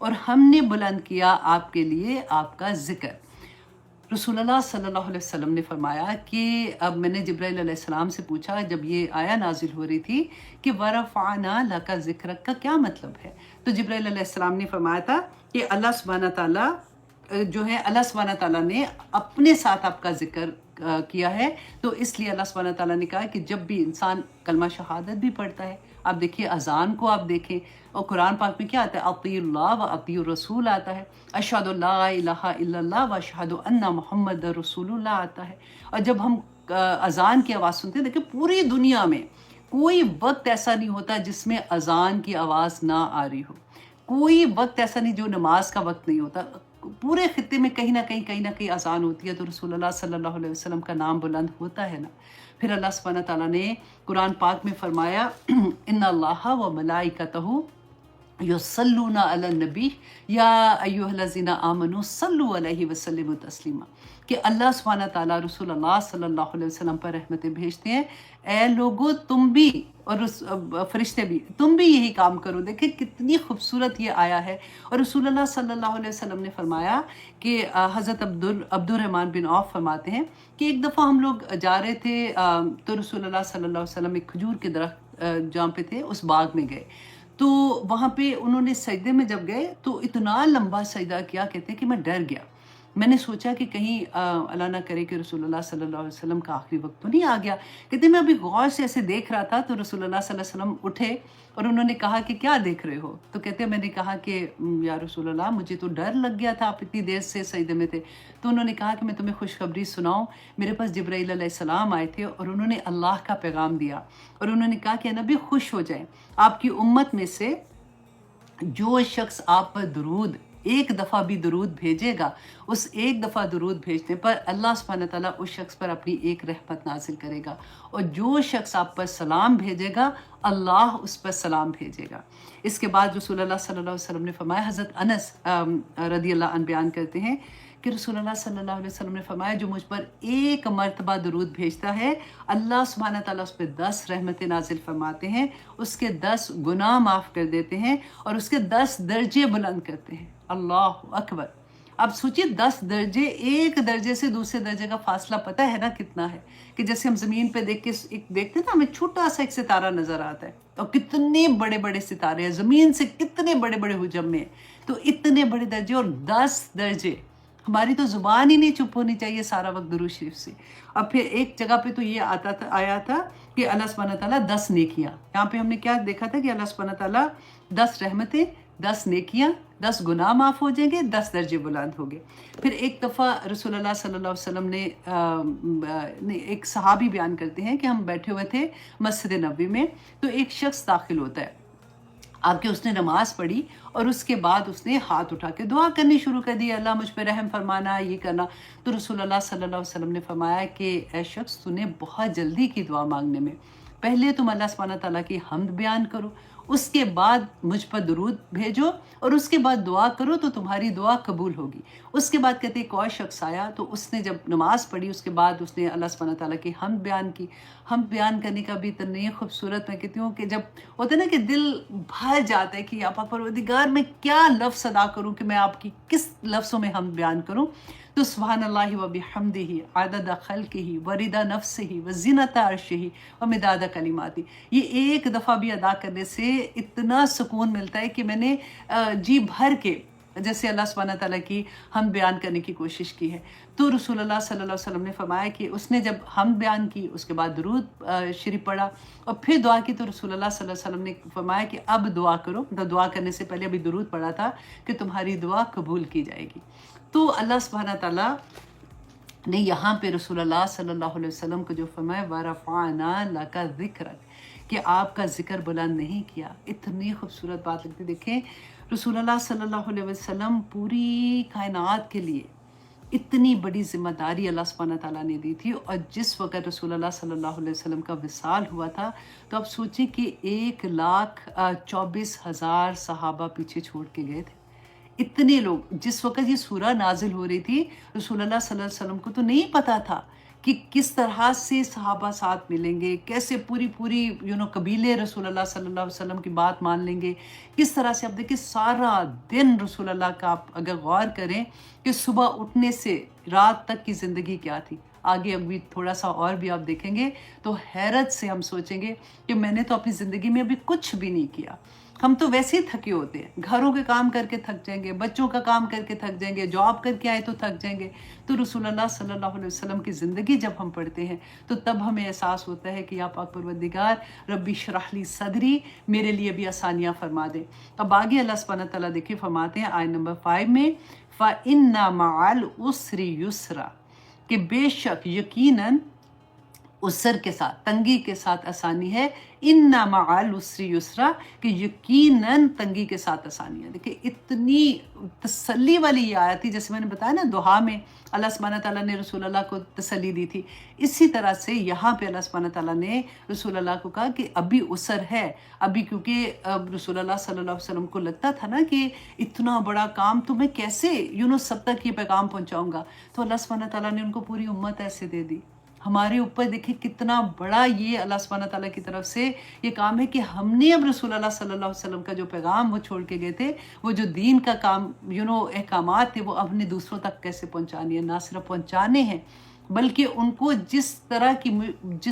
اور ہم نے بلند کیا آپ کے لیے آپ کا ذکر۔ رسول اللہ صلی اللہ علیہ وسلم نے فرمایا کہ اب میں نے جبرائیل علیہ السلام سے پوچھا جب یہ آیا نازل ہو رہی تھی کہ وَرَفَعْنَا لَكَ ذِكْرَكَ کا کیا مطلب ہے؟ تو جبرائیل علیہ السلام نے فرمایا تھا کہ اللہ سبحانہ تعالیٰ جو ہے اللہ سبحانہ تعالیٰ نے اپنے ساتھ آپ کا ذکر کیا ہے، تو اس لیے اللہ سبحانہ تعالیٰ نے کہا کہ جب بھی انسان کلمہ شہادت بھی پڑھتا ہے، آپ دیکھیے اذان کو آپ دیکھیں، اور قرآن پاک میں کیا آتا ہے؟ اطیعوا اللہ و اطیعوا الرسول آتا ہے، اشہد ان لا الہ الا اللہ و اشہد ان محمد رسول اللہ آتا ہے۔ اور جب ہم اذان کی آواز سنتے ہیں، دیکھیں پوری دنیا میں کوئی وقت ایسا نہیں ہوتا جس میں اذان کی آواز نہ آ رہی ہو، کوئی وقت ایسا نہیں جو نماز کا وقت نہیں ہوتا، پورے خطے میں کہیں نہ کہیں اذان ہوتی ہے، تو رسول اللہ صلی اللہ علیہ وسلم کا نام بلند ہوتا ہے نا۔ پھر اللہ سبحانہ تعالیٰ نے قرآن پاک میں فرمایا ان اللہ و ملائکتہ یصلون علی النبی یا ایھا الذین آمنوا صلوا علیہ وسلموا تسلیما، کہ اللہ سبحانہ تعالیٰ رسول اللہ صلی اللہ علیہ وسلم پر رحمتیں بھیجتے ہیں، اے لوگو تم بھی اور فرشتے بھی تم بھی یہی کام کرو۔ دیکھیں کتنی خوبصورت یہ آیا ہے۔ اور رسول اللہ صلی اللہ علیہ وسلم نے فرمایا کہ حضرت عبد الرحمن بن عوف فرماتے ہیں کہ ایک دفعہ ہم لوگ جا رہے تھے تو رسول اللہ صلی اللہ علیہ وسلم ایک کھجور کے درخت جہاں پہ تھے اس باغ میں گئے، تو وہاں پہ انہوں نے سجدے میں جب گئے تو اتنا لمبا سجدہ کیا، کہتے ہیں کہ میں ڈر گیا۔ میں نے سوچا کہ کہیں اللہ نہ کرے کہ رسول اللہ صلی اللہ علیہ وسلم کا آخری وقت تو نہیں آ گیا۔ کہتے ہیں میں ابھی غور سے ایسے دیکھ رہا تھا تو رسول اللہ صلی اللہ علیہ وسلم اٹھے اور انہوں نے کہا کہ کیا دیکھ رہے ہو؟ تو کہتے ہیں میں نے کہا کہ یا رسول اللہ مجھے تو ڈر لگ گیا تھا، آپ اتنی دیر سے سجدے میں تھے۔ تو انہوں نے کہا کہ میں تمہیں خوشخبری سناؤں، میرے پاس جبرائیل علیہ السلام آئے تھے اور انہوں نے اللہ کا پیغام دیا، اور انہوں نے کہا کہ نبی خوش ہو جائیں، آپ کی امت میں سے جو شخص آپ پر درود ایک دفعہ بھی درود بھیجے گا، اس ایک دفعہ درود بھیجنے پر اللہ سبحانہ تعالیٰ اس شخص پر اپنی ایک رحمت نازل کرے گا، اور جو شخص آپ پر سلام بھیجے گا اللہ اس پر سلام بھیجے گا۔ اس کے بعد رسول اللہ صلی اللہ علیہ وسلم نے فرمایا، حضرت انس رضی اللہ عنہ بیان کرتے ہیں کہ رسول اللہ صلی اللہ علیہ وسلم نے فرمایا جو مجھ پر ایک مرتبہ درود بھیجتا ہے اللہ سبحانہ تعالیٰ اس پہ 10 رحمتیں نازل فرماتے ہیں، اس کے 10 گناہ معاف کر دیتے ہیں اور اس کے 10 درجے بلند کرتے ہیں۔ اللہ اکبر! اب سوچیے 10 درجے، ایک درجے سے دوسرے درجے کا فاصلہ پتہ ہے نا کتنا ہے، کہ جیسے ہم زمین پہ دیکھ کے دیکھتے ہیں نا، ہمیں چھوٹا سا ایک ستارہ نظر آتا ہے، اور کتنے بڑے بڑے ستارے ہیں، زمین سے کتنے بڑے بڑے حجم میں، تو اتنے بڑے درجے اور 10 درجے۔ ہماری تو زبان ہی نہیں چپ ہونی چاہیے سارا وقت درود شریف سے۔ اب پھر ایک جگہ پہ تو یہ آیا تھا کہ اللہ سبحانہ تعالیٰ 10 نیکیاں، یہاں پہ ہم نے کیا دیکھا تھا کہ اللہ سبحانہ تعالیٰ 10 رحمتیں، 10 نیکیاں، 10 گناہ معاف ہو جائیں گے، 10 درجے بلند ہو گئے۔ پھر ایک دفعہ رسول اللہ صلی اللہ علیہ وسلم نے ایک صحابی بیان کرتے ہیں کہ ہم بیٹھے ہوئے تھے مسجد نبوی میں، تو ایک شخص داخل ہوتا ہے، آپ کے اس نے نماز پڑھی اور اس کے بعد اس نے ہاتھ اٹھا کے دعا کرنی شروع کر دی، اللہ مجھ پہ رحم فرمانا، یہ کرنا۔ تو رسول اللہ صلی اللہ علیہ وسلم نے فرمایا کہ اے شخص تو نے بہت جلدی کی دعا مانگنے میں، پہلے تم اللہ سبحانہ تعالیٰ کی حمد بیان کرو، اس کے بعد مجھ پر درود بھیجو، اور اس کے بعد دعا کرو تو تمہاری دعا قبول ہوگی۔ اس کے بعد کہتے ایک اور شخص آیا تو اس نے جب نماز پڑھی اس کے بعد اس نے اللہ سبحانہ تعالیٰ کی حمد بیان کی۔ حمد بیان کرنے کا بھی اتنی خوبصورت، میں کہتی ہوں کہ جب ہوتا ہے نا کہ دل بھر جاتا ہے کہ یا پروردگار میں کیا لفظ ادا کروں، کہ میں آپ کی کس لفظوں میں حمد بیان کروں، تو سبحان اللہ و بحمدہ عدد خلقہ ورضا نفسہ وزینۃ عرشہ ومداد کلماتہ، یہ ایک دفعہ بھی ادا کرنے سے اتنا سکون ملتا ہے کہ میں نے جی بھر کے جیسے اللہ سبحانہ تعالیٰ کی حمد بیان کرنے کی کوشش کی ہے۔ تو رسول اللہ صلی اللہ علیہ وسلم نے فرمایا کہ اس نے جب حمد بیان کی اس کے بعد درود شریف پڑھا اور پھر دعا کی، تو رسول اللہ صلی اللہ علیہ وسلم نے فرمایا کہ اب دعا کرو، دعا کرنے سے پہلے ابھی درود پڑھا تھا کہ تمہاری دعا قبول کی جائے گی۔ تو اللہ سبحانہ تعالیٰ نے یہاں پہ رسول اللہ صلی اللہ علیہ وسلم کو جو فرمایا وَرَفَعْنَا لَكَ ذِكْرَكَ، کہ آپ کا ذکر بلند نہیں کیا، اتنی خوبصورت بات لگتی۔ دیکھیں رسول اللہ صلی اللہ علیہ وسلم پوری کائنات کے لیے اتنی بڑی ذمہ داری اللہ سبحانہ تعالیٰ نے دی تھی، اور جس وقت رسول اللہ صلی اللہ علیہ وسلم کا وصال ہوا تھا تو آپ سوچیں کہ 1,24,000 صحابہ پیچھے چھوڑ کے گئے تھے، اتنے لوگ۔ جس وقت یہ سورہ نازل ہو رہی تھی رسول اللہ صلی اللہ علیہ وسلم کو تو نہیں پتا تھا کہ کس طرح سے صحابہ ساتھ ملیں گے، کیسے پوری قبیلے رسول اللہ صلی اللہ علیہ وسلم کی بات مان لیں گے، کس طرح سے اب دیکھیں سارا دن رسول اللہ کا آپ اگر غور کریں کہ صبح اٹھنے سے رات تک کی زندگی کیا تھی، آگے ابھی تھوڑا سا اور بھی آپ دیکھیں گے تو حیرت سے ہم سوچیں گے کہ میں نے تو اپنی زندگی میں ابھی کچھ بھی نہیں کیا. ہم تو ویسے ہی تھکے ہوتے ہیں، گھروں کے کام کر کے تھک جائیں گے، بچوں کا کام کر کے تھک جائیں گے، جاب کر کے آئے تو تھک جائیں گے. تو رسول اللہ صلی اللہ علیہ وسلم کی زندگی جب ہم پڑھتے ہیں تو تب ہمیں احساس ہوتا ہے کہ یا پاک پروردگار ربی شرح لی صدری، میرے لیے بھی آسانیاں فرما دے. اب آگے اللہ سبحانہ تعالیٰ دیکھیں فرماتے ہیں آیت نمبر 5 میں فَإِنَّ مَعَ الْعُسْرِ يُسْرًا، کہ بے شک یقیناً عسر کے ساتھ، تنگی کے ساتھ آسانی ہے. اِنَّ مَعَ الْعُسْرِ يُسْرًا، کہ یقیناً تنگی کے ساتھ آسانی ہے. دیکھیں اتنی تسلی والی یہ آیت تھی، جیسے میں نے بتایا نا دعا میں اللہ سبحانہ تعالیٰ نے رسول اللہ کو تسلی دی تھی، اسی طرح سے یہاں پہ اللہ سبحانہ تعالیٰ نے رسول اللہ کو کہا کہ ابھی عسر ہے. ابھی کیونکہ رسول اللہ صلی اللہ علیہ وسلم کو لگتا تھا نا کہ اتنا بڑا کام تو میں کیسے سب تک یہ پیغام پہنچاؤں گا. تو اللہ سبحانہ تعالیٰ نے ان کو پوری امت ایسے دے دی. ہمارے اوپر دیکھیں کتنا بڑا یہ اللہ سبحانہ تعالیٰ کی طرف سے یہ کام ہے کہ ہم نے اب رسول اللہ صلی اللہ علیہ وسلم کا جو پیغام وہ چھوڑ کے گئے تھے، وہ جو دین کا کام احکامات تھے وہ اپنے دوسروں تک کیسے پہنچانی ہے. نہ صرف پہنچانے ہیں بلکہ ان کو جس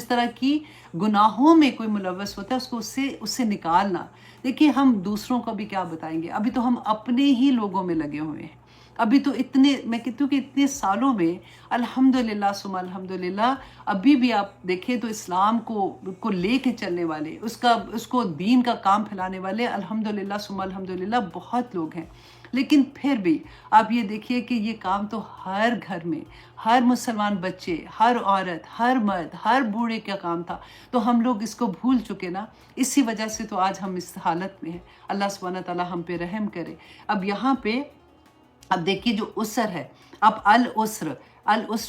طرح کی گناہوں میں کوئی ملوث ہوتا ہے اس کو اس سے نکالنا. دیکھیے ہم دوسروں کو بھی کیا بتائیں گے، ابھی تو ہم اپنے ہی لوگوں میں لگے ہوئے ہیں. ابھی تو میں کہتی ہوں کہ اتنے سالوں میں الحمدللہ ثم الحمدللہ ابھی بھی آپ دیکھیں تو اسلام کو لے کے چلنے والے، اس کو دین کا کام پھیلانے والے الحمدللہ ثم الحمدللہ بہت لوگ ہیں. لیکن پھر بھی آپ یہ دیکھیے کہ یہ کام تو ہر گھر میں، ہر مسلمان بچے، ہر عورت، ہر مرد، ہر بوڑھے کا کام تھا. تو ہم لوگ اس کو بھول چکے نا، اسی وجہ سے تو آج ہم اس حالت میں ہیں. اللہ سبحانہ تعالیٰ ہم پہ رحم کرے. اب یہاں پہ اب دیکھیے جو عسر ہے، اب العسر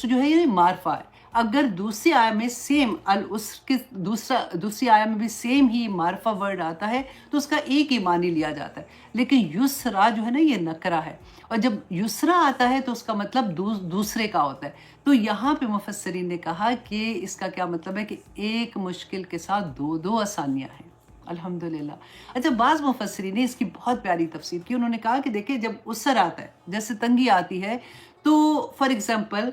جو ہے یہ معرفہ ہے. اگر دوسری آیہ میں سیم العسر کے دوسری آیہ میں بھی سیم ہی معرفہ ورڈ آتا ہے تو اس کا ایک ہی معنی لیا جاتا ہے. لیکن یسرا جو ہے نا یہ نکرہ ہے، اور جب یسرا آتا ہے تو اس کا مطلب دوسرے کا ہوتا ہے. تو یہاں پہ مفسرین نے کہا کہ اس کا کیا مطلب ہے کہ ایک مشکل کے ساتھ دو آسانیاں ہیں. الحمدللہ. اچھا بعض مفسرین نے اس کی بہت پیاری تفسیر کی. انہوں نے کہا کہ دیکھیں جب عسر آتا ہے، جیسے تنگی آتی ہے، تو فار ایگزامپل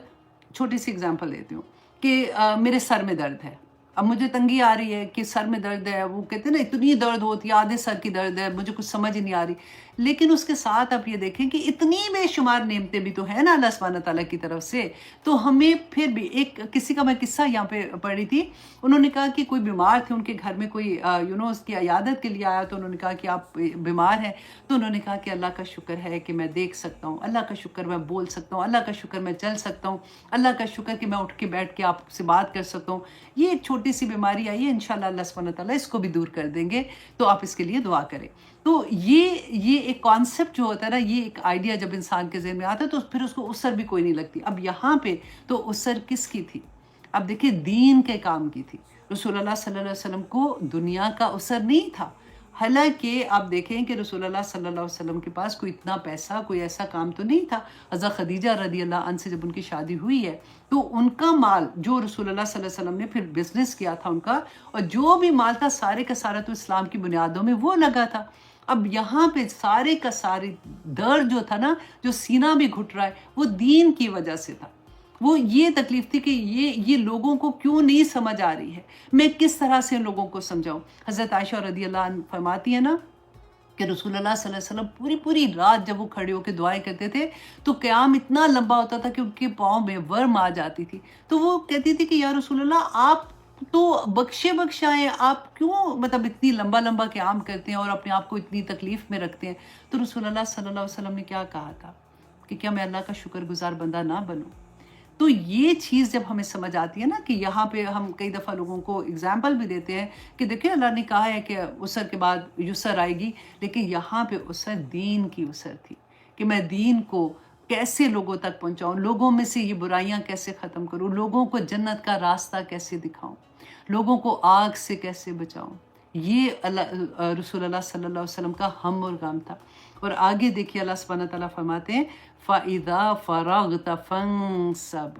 چھوٹی سی ایگزامپل دیتی ہوں کہ میرے سر میں درد ہے. اب مجھے تنگی آ رہی ہے کہ سر میں درد ہے، وہ کہتے ہیں نا اتنی درد ہوتی ہے، آدھے سر کی درد ہے، مجھے کچھ سمجھ نہیں آ رہی. لیکن اس کے ساتھ آپ یہ دیکھیں کہ اتنی بے شمار نعمتیں بھی تو ہیں نا اللہ سبحانہ تعالیٰ کی طرف سے. تو ہمیں پھر بھی کسی کا میں قصہ یہاں پہ پڑھ رہی تھی. انہوں نے کہا کہ کوئی بیمار تھے، ان کے گھر میں کوئی اس کی عیادت کے لیے آیا. تو انہوں نے کہا کہ آپ بیمار ہیں. تو انہوں نے کہا کہ اللہ کا شکر ہے کہ میں دیکھ سکتا ہوں، اللہ کا شکر میں بول سکتا ہوں، اللہ کا شکر میں چل سکتا ہوں، اللہ کا شکر کہ میں اٹھ کے بیٹھ کے آپ سے بات کر سکتا ہوں. یہ ایک چھوٹی سی بیماری آئی ہے، انشاءاللہ اللہ سبحانہ تعالیٰ اس کو بھی دور کر دیں گے. تو آپ اس کے لیے دعا کریں. تو یہ ایک کانسیپٹ جو ہوتا ہے نا، یہ ایک آئیڈیا جب انسان کے ذہن میں آتا ہے تو پھر اس کو عسر بھی کوئی نہیں لگتی. اب یہاں پہ تو عسر کس کی تھی؟ اب دیکھیں دین کے کام کی تھی. رسول اللہ صلی اللہ علیہ وسلم کو دنیا کا عسر نہیں تھا. حالانکہ آپ دیکھیں کہ رسول اللہ صلی اللہ علیہ وسلم کے پاس کوئی اتنا پیسہ، کوئی ایسا کام تو نہیں تھا. حضرت خدیجہ رضی اللہ عنہ سے جب ان کی شادی ہوئی ہے تو ان کا مال جو رسول اللہ صلی اللہ علیہ وسلم نے پھر بزنس کیا تھا ان کا، اور جو بھی مال تھا سارے کا سارا تو اسلام کی بنیادوں میں وہ لگا تھا. اب یہاں پہ سارے کا سارے درد جو تھا نا، جو سینہ بھی گھٹ رہا ہے، وہ دین کی وجہ سے تھا. وہ یہ تکلیف تھی کہ یہ لوگوں کو کیوں نہیں سمجھ آ رہی ہے، میں کس طرح سے ان لوگوں کو سمجھاؤں. حضرت عائشہ رضی اللہ عنہ فرماتی ہے نا کہ رسول اللہ صلی اللہ علیہ وسلم پوری رات جب وہ کھڑے ہو کے دعائیں کرتے تھے تو قیام اتنا لمبا ہوتا تھا کہ ان کے پاؤں میں ورم آ جاتی تھی. تو وہ کہتی تھی کہ یا رسول اللہ آپ تو بخشائیں، آپ کیوں مطلب اتنی لمبا قیام کرتے ہیں اور اپنے آپ کو اتنی تکلیف میں رکھتے ہیں. تو رسول اللہ صلی اللہ علیہ وسلم نے کیا کہا تھا کہ کیا میں اللہ کا شکر گزار بندہ نہ بنوں. تو یہ چیز جب ہمیں سمجھ آتی ہے نا کہ یہاں پہ ہم کئی دفعہ لوگوں کو اگزامپل بھی دیتے ہیں کہ دیکھیں اللہ نے کہا ہے کہ عسر کے بعد یسر آئے گی، لیکن یہاں پہ عسر دین کی عسر تھی کہ میں دین کو کیسے لوگوں تک پہنچاؤں، لوگوں میں سے یہ برائیاں کیسے ختم کروں، لوگوں کو جنت کا راستہ کیسے دکھاؤں، لوگوں کو آگ سے کیسے بچاؤں. یہ رسول اللہ صلی اللہ علیہ وسلم کا ہم اور غم تھا. اور آگے دیکھیے اللہ سبحانہ تعالیٰ فرماتے ہیں فَإِذَا فَرَغْتَ فَانصَبْ.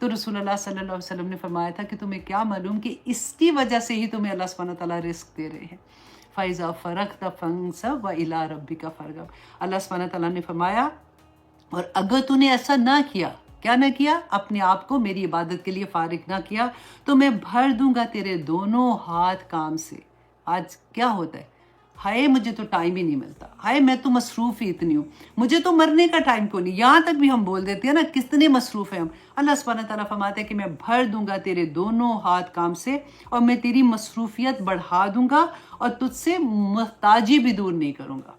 تو رسول اللہ صلی اللہ علیہ وسلم نے فرمایا تھا کہ تمہیں کیا معلوم کہ اس کی وجہ سے ہی تمہیں اللہ سبحانہ تعالیٰ رزق دے رہے ہیں. فَإِذَا فَرَغْتَ فَانْصَبْ وَإِلَىٰ رَبِّكَ فَارْغَب. اللہ سبحانہ تعالیٰ نے فرمایا اور اگر تو نے ایسا نہ کیا، کیا نہ کیا، اپنے آپ کو میری عبادت کے لیے فارغ نہ کیا، تو میں بھر دوں گا تیرے دونوں ہاتھ کام سے. آج کیا ہوتا ہے، ہائے مجھے تو ٹائم ہی نہیں ملتا، ہائے میں تو مصروف ہی اتنی ہوں، مجھے تو مرنے کا ٹائم کو نہیں. یہاں تک بھی ہم بول دیتے ہیں نا، کتنے مصروف ہیں ہم. اللہ سبحانہ تعالیٰ فرماتا ہے کہ میں بھر دوں گا تیرے دونوں ہاتھ کام سے، اور میں تیری مصروفیت بڑھا دوں گا، اور تجھ سے محتاجی بھی دور نہیں کروں گا.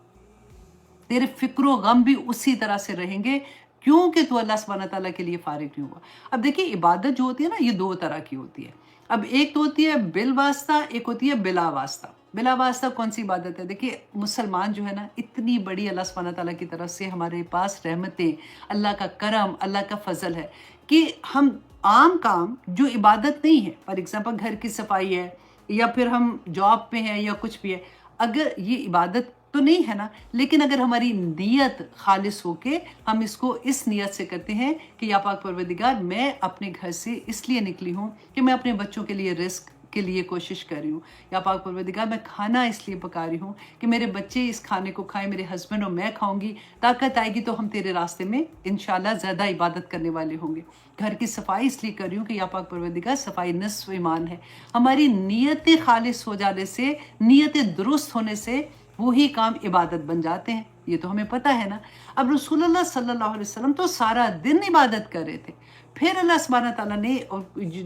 تیرے فکر و غم بھی اسی طرح سے رہیں گے، کیونکہ تو اللہ سبحانہ تعالیٰ کے لیے فارغ نہیں ہوا. اب دیکھیے عبادت جو ہوتی ہے نا، یہ دو طرح کی ہوتی ہے. اب ایک تو ہوتی ہے بالواسطہ، ایک ہوتی ہے بلا واسطہ. بلا واسطہ کون سی عبادت ہے؟ دیکھیے مسلمان جو ہے نا، اتنی بڑی اللہ سبحانہ تعالیٰ کی طرف سے ہمارے پاس رحمتیں، اللہ کا کرم، اللہ کا فضل ہے کہ ہم عام کام جو عبادت نہیں ہے، فار ایگزامپل گھر کی صفائی ہے، یا پھر ہم جاب پہ ہیں یا کچھ بھی ہے، اگر یہ عبادت تو نہیں ہے نا، لیکن اگر ہماری نیت خالص ہو کے ہم اس کو اس نیت سے کرتے ہیں کہ یا پاک پروردگار میں اپنے گھر سے اس لیے نکلی ہوں کہ میں اپنے بچوں کے لیے رزق کے لیے کوشش کر رہی ہوں، یا پاک پروردگار میں کھانا اس لیے پکا رہی ہوں کہ میرے بچے اس کھانے کو کھائیں، میرے ہسبینڈ اور میں کھاؤں گی، طاقت آئے گی تو ہم تیرے راستے میں انشاءاللہ زیادہ عبادت کرنے والے ہوں گے. گھر کی صفائی اس لیے کر رہی ہوں کہ یا پاک پروردگار صفائی نصف ایمان ہے. ہماری نیتیں خالص ہو جانے سے، نیتیں درست ہونے سے وہی کام عبادت بن جاتے ہیں. یہ تو ہمیں پتہ ہے نا. اب رسول اللہ صلی اللہ علیہ وسلم تو سارا دن عبادت کر رہے تھے. پھر اللہ سبحانہ تعالیٰ نے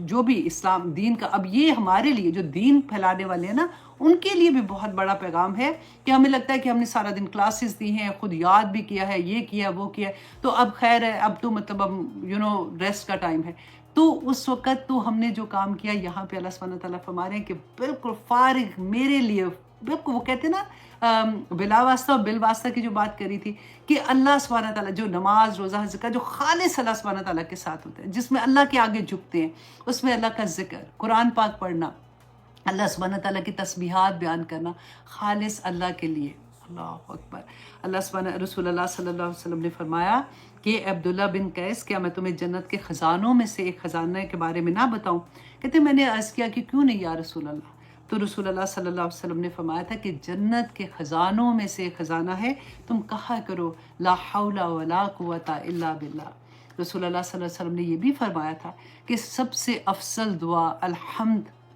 جو بھی اسلام دین کا، اب یہ ہمارے لیے جو دین پھیلانے والے ہیں نا، ان کے لیے بھی بہت بڑا پیغام ہے کہ ہمیں لگتا ہے کہ ہم نے سارا دن کلاسز دی ہیں، خود یاد بھی کیا ہے، یہ کیا وہ کیا، تو اب خیر ہے، اب تو مطلب اب ریسٹ کا ٹائم ہے. تو اس وقت تو ہم نے جو کام کیا، یہاں پہ اللہ سبحانہ تعالیٰ فرما رہے ہیں کہ بالکل فارغ میرے لیے، بالکل وہ کہتے ہیں نا بلا واسطہ اور بال واسطہ کی جو بات کری تھی کہ اللہ سبحانہ تعالیٰ جو نماز روزہ زکوٰۃ جو خالص اللہ سبحانہ تعالیٰ کے ساتھ ہوتا ہے، جس میں اللہ کے آگے جھکتے ہیں، اس میں اللہ کا ذکر، قرآن پاک پڑھنا، اللہ سبحانہ تعالیٰ کی تسبیحات بیان کرنا، خالص اللہ کے لیے. اللہ اکبر. اللہ سبحانہ رسول اللہ صلی اللہ علیہ وسلم نے فرمایا کہ عبداللہ بن قیس، کیا میں تمہیں جنت کے خزانوں میں سے ایک خزانہ کے بارے میں نہ بتاؤں؟ کہتے میں نے عرض کیا کہ کیوں نہیں یا رسول اللہ. تو رسول اللہ صلی اللہ علیہ وسلم نے فرمایا تھا کہ جنت کے خزانوں میں سے ایک خزانہ ہے، تم کہا کرو لا حول ولا قوت الا باللہ. رسول اللہ صلی اللہ علیہ وسلم نے یہ بھی فرمایا تھا کہ سب سے افضل دعا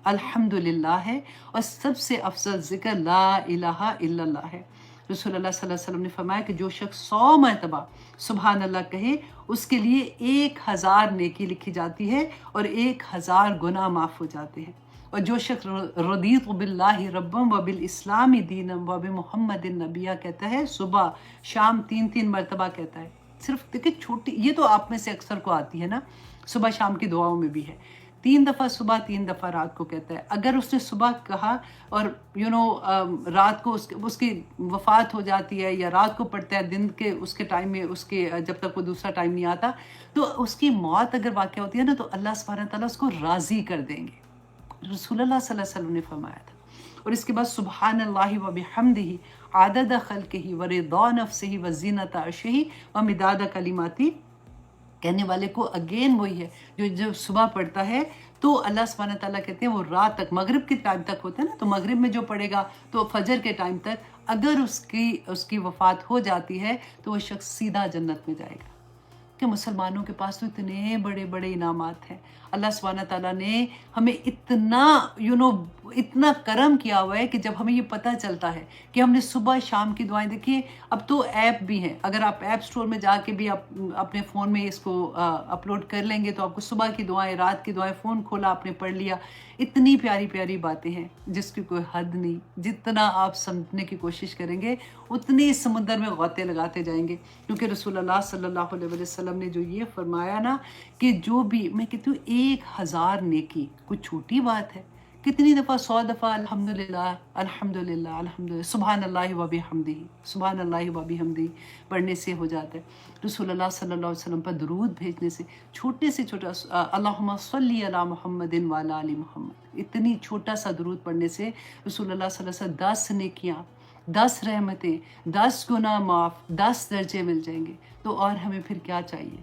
الحمدللہ ہے، اور سب سے افضل ذکر لا الہ الا اللہ ہے. رسول اللہ صلی اللہ علیہ وسلم نے فرمایا کہ جو شخص 100 مرتبہ سبحان اللہ کہے، اس کے لیے 1000 نیکی لکھی جاتی ہے اور 1000 گناہ معاف ہو جاتے ہیں. اور جو شخص رضیت باللہ ربم و بالاسلام دینم و بمحمد نبیہ کہتا ہے، صبح شام 3 مرتبہ کہتا ہے. صرف دیکھیں چھوٹی، یہ تو آپ میں سے اکثر کو آتی ہے نا، صبح شام کی دعاؤں میں بھی ہے. 3 دفعہ صبح، 3 دفعہ رات کو کہتا ہے. اگر اس نے صبح کہا اور رات کو اس کی وفات ہو جاتی ہے، یا رات کو پڑھتا ہے دن کے اس کے ٹائم میں، اس کے جب تک وہ دوسرا ٹائم نہیں آتا، تو اس کی موت اگر واقع ہوتی ہے نا، تو اللہ سبحانہ تعالیٰ اس کو راضی کر دیں گے. رسول اللہ صلی اللہ علیہ وسلم نے فرمایا تھا. اور اس کے بعد سبحان اللہ و بحمدہ عدد خلقہ و رضا نفسہ و زینت عرشہ و مداد کلماتہ. کہنے والے کو اگین وہی ہے جو جب صبح پڑھتا ہے تو اللہ سبحانہ تعالیٰ کہتے ہیں وہ رات تک، مغرب کے ٹائم تک ہوتا ہے نا، تو مغرب میں جو پڑھے گا تو فجر کے ٹائم تک اگر اس کی وفات ہو جاتی ہے تو وہ شخص سیدھا جنت میں جائے گا. کہ مسلمانوں کے پاس تو اتنے بڑے بڑے انعامات ہیں. اللہ سبحانہ تعالیٰ نے ہمیں اتنا کرم کیا ہوا ہے کہ جب ہمیں یہ پتہ چلتا ہے کہ ہم نے صبح شام کی دعائیں، دیکھیے اب تو ایپ بھی ہیں، اگر آپ ایپ سٹور میں جا کے بھی اپنے فون میں اس کو اپلوڈ کر لیں گے تو آپ کو صبح کی دعائیں، رات کی دعائیں، فون کھولا آپ نے پڑھ لیا. اتنی پیاری پیاری باتیں ہیں جس کی کوئی حد نہیں. جتنا آپ سمجھنے کی کوشش کریں گے اتنی سمندر میں غوطے لگاتے جائیں گے. کیونکہ رسول اللہ صلی اللہ علیہ وسلم نے جو یہ فرمایا نا کہ جو بھی، میں کہتی ہوں 1000 نیکی کوئی چھوٹی بات ہے. کتنی دفعہ، 100 دفعہ الحمدللہ الحمدللہ الحمدللہ سبحان اللہ و بحمدہ سبحان اللہ و بحمدہ پڑھنے سے ہو جاتا ہے. رسول اللہ صلی اللہ علیہ وسلم پر درود بھیجنے سے، چھوٹے سے چھوٹا اللہم صلی علی محمد وعلی آل محمد، اتنی چھوٹا سا درود پڑھنے سے رسول اللہ صلی اللہ علیہ وسلم 10 نیکیاں، 10 رحمتیں، 10 گناہ معاف، 10 درجے مل جائیں گے. تو اور ہمیں پھر کیا چاہیے؟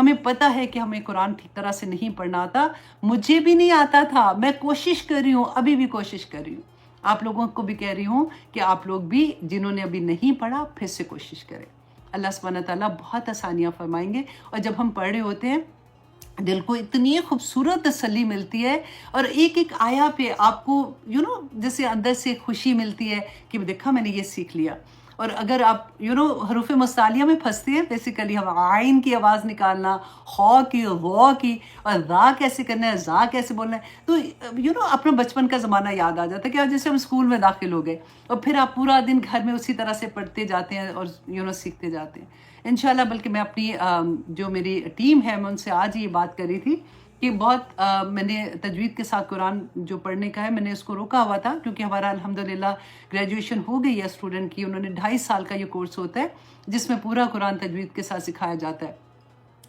ہمیں پتہ ہے کہ ہمیں قرآن ٹھیک طرح سے نہیں پڑھنا آتا. مجھے بھی نہیں آتا تھا، میں کوشش کر رہی ہوں، ابھی بھی کوشش کر رہی ہوں. آپ لوگوں کو بھی کہہ رہی ہوں کہ آپ لوگ بھی جنہوں نے ابھی نہیں پڑھا پھر سے کوشش کریں. اللہ سبحانہ تعالیٰ بہت آسانیاں فرمائیں گے. اور جب ہم پڑھ رہے ہوتے ہیں دل کو اتنی خوبصورت تسلی ملتی ہے، اور ایک ایک آیا پہ آپ کو جیسے اندر سے خوشی ملتی ہے کہ دیکھا میں نے یہ سیکھ لیا. اور اگر آپ حروف مستعلیہ میں پھنستے ہیں، بیسیکلی ہم عین کی آواز نکالنا، خو کی، غو کی، اور ذا کیسے کرنا ہے، ذا کیسے بولنا ہے، تو اپنا بچپن کا زمانہ یاد آ جاتا ہے کہ جیسے ہم اسکول میں داخل ہو گئے، اور پھر آپ پورا دن گھر میں اسی طرح سے پڑھتے جاتے ہیں اور سیکھتے جاتے ہیں انشاءاللہ. بلکہ میں اپنی جو میری ٹیم ہے میں ان سے آج یہ بات کر رہی تھی کہ بہت میں نے تجوید کے ساتھ قرآن جو پڑھنے کا ہے میں نے اس کو روکا ہوا تھا، کیونکہ ہمارا الحمدللہ گریجویشن ہو گئی ہے اسٹوڈنٹ کی. انہوں نے 2.5 سال کا یہ کورس ہوتا ہے جس میں پورا قرآن تجوید کے ساتھ سکھایا جاتا ہے.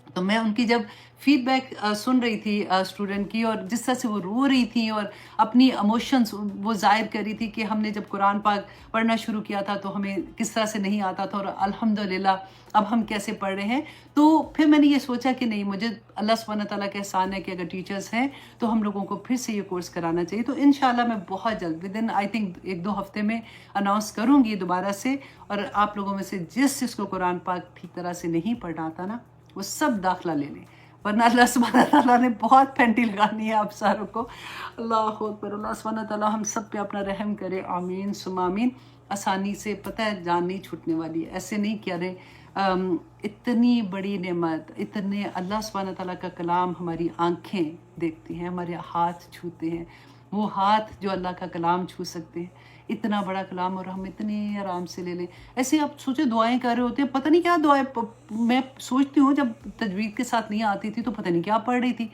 تو میں ان کی جب فیڈ بیک سن رہی تھی اسٹوڈنٹ کی، اور جس طرح سے وہ رو رہی تھی اور اپنی ایموشنز وہ ظاہر کر رہی تھی کہ ہم نے جب قرآن پاک پڑھنا شروع کیا تھا تو ہمیں کس طرح سے نہیں آتا تھا، اور الحمدللہ اب ہم کیسے پڑھ رہے ہیں. تو پھر میں نے یہ سوچا کہ نہیں، مجھے اللہ سبحانہ تعالیٰ کا احسان ہے کہ اگر ٹیچرز ہیں تو ہم لوگوں کو پھر سے یہ کورس کرانا چاہیے. تو انشاءاللہ میں بہت جلد ودن آئی تھنک 1-2 ہفتے میں اناؤنس کروں گی دوبارہ سے. اور آپ لوگوں میں سے جس کو قرآن پاک ٹھیک طرح سے نہیں پڑھنا آتا نا، وہ سب داخلہ لے لیں، ورنہ اللہ سبحانہ تعالیٰ نے بہت پھینٹی لگانی ہے آپ ساروں کو. اللہ اکبر. اللہ سبحانہ تعالیٰ ہم سب پہ اپنا رحم کرے. آمین ثم آمین. آسانی سے پتہ ہے جان نہیں چھوٹنے والی ہے، ایسے نہیں کیا رہے. اتنی بڑی نعمت، اتنے اللہ سبحانہ تعالیٰ کا کلام ہماری آنکھیں دیکھتی ہیں، ہمارے ہاتھ چھوتے ہیں، وہ ہاتھ جو اللہ کا کلام چھو سکتے ہیں. اتنا بڑا کلام اور ہم اتنے آرام سے لے لیں. ایسے آپ سوچیں دعائیں کر رہے ہوتے ہیں، پتہ نہیں کیا دعائیں. میں سوچتی ہوں جب تجوید کے ساتھ نہیں آتی تھی تو پتہ نہیں کیا پڑھ رہی تھی،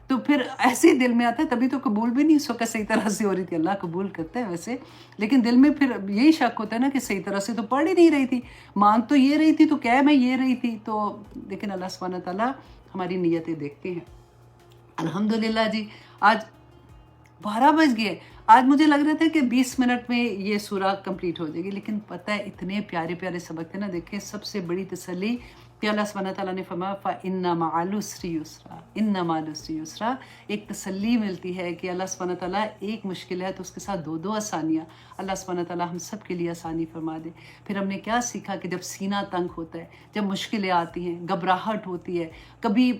تو پھر ایسے ہی دل میں آتا ہے. تبھی تو قبول بھی نہیں اس وقت صحیح طرح سے ہو رہی تھی. اللہ قبول کرتا ہے ویسے، لیکن دل میں پھر یہی شک ہوتا ہے نا کہ صحیح طرح سے تو پڑھ ہی نہیں رہی تھی، مانگ تو یہ رہی تھی تو کہہ میں یہ رہی تھی. تو لیکن اللہ سبحانہ تعالیٰ ہماری نیتیں دیکھتے ہیں. الحمدللہ جی آج 12 بج گئے. آج مجھے لگ رہا تھا کہ 20 منٹ میں یہ سورہ کمپلیٹ ہو جائے گی، لیکن پتہ ہے اتنے پیارے پیارے سبق تھے نا. دیکھیں سب سے بڑی تسلی کہ اللہ سبحانہ تعالیٰ نے فرمایا فَإِنَّ مَعَ الْعُسْرِ يُسْرًا، إِنَّ مَعَ الْعُسْرِ يُسْرًا. ایک تسلی ملتی ہے کہ اللہ سبحانہ تعالیٰ ایک مشکل ہے تو اس کے ساتھ 2 آسانیاں. اللہ سبحانہ تعالیٰ ہم سب کے لیے آسانی فرما دے. پھر ہم نے کیا سیکھا کہ جب سینہ تنگ ہوتا ہے، جب مشکلیں آتی ہیں، گھبراہٹ ہوتی ہے، کبھی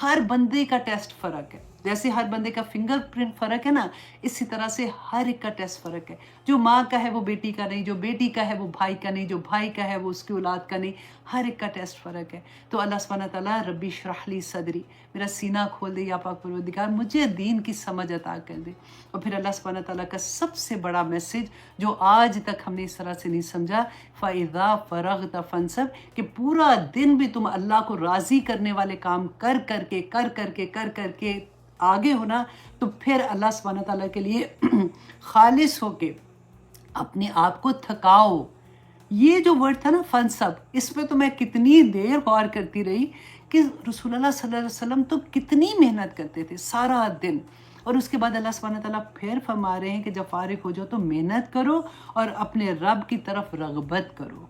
ہر بندے کا ٹیسٹ فرق ہے. جیسے ہر بندے کا فنگر پرنٹ فرق ہے نا، اسی طرح سے ہر ایک کا ٹیسٹ فرق ہے. جو ماں کا ہے وہ بیٹی کا نہیں، جو بیٹی کا ہے وہ بھائی کا نہیں، جو بھائی کا ہے وہ اس کی اولاد کا نہیں. ہر ایک کا ٹیسٹ فرق ہے. تو اللہ سبحانہ تعالیٰ ربی اشرح لی صدری، میرا سینہ کھول دے یا پاک پروردگار، مجھے دین کی سمجھ عطا کر دے. اور پھر اللہ سبحانہ تعالیٰ کا سب سے بڑا میسج جو آج تک ہم نے اس طرح سے نہیں سمجھا، فَإِذَا فَرَغْتَ فَانْصَبْ، کہ پورا دن بھی تم اللہ کو راضی کرنے والے کام کر کر کے آگے ہونا، تو پھر اللہ سبحانہ تعالیٰ کے لیے خالص ہو کے اپنے آپ کو تھکاؤ. یہ جو ورڈ تھا نا فنسب، اس پہ تو میں کتنی دیر غور کرتی رہی کہ رسول اللہ صلی اللہ علیہ وسلم تو کتنی محنت کرتے تھے سارا دن. اور اس کے بعد اللہ سبحانہ تعالیٰ پھر فرما رہے ہیں کہ جب فارغ ہو جاؤ تو محنت کرو اور اپنے رب کی طرف رغبت کرو.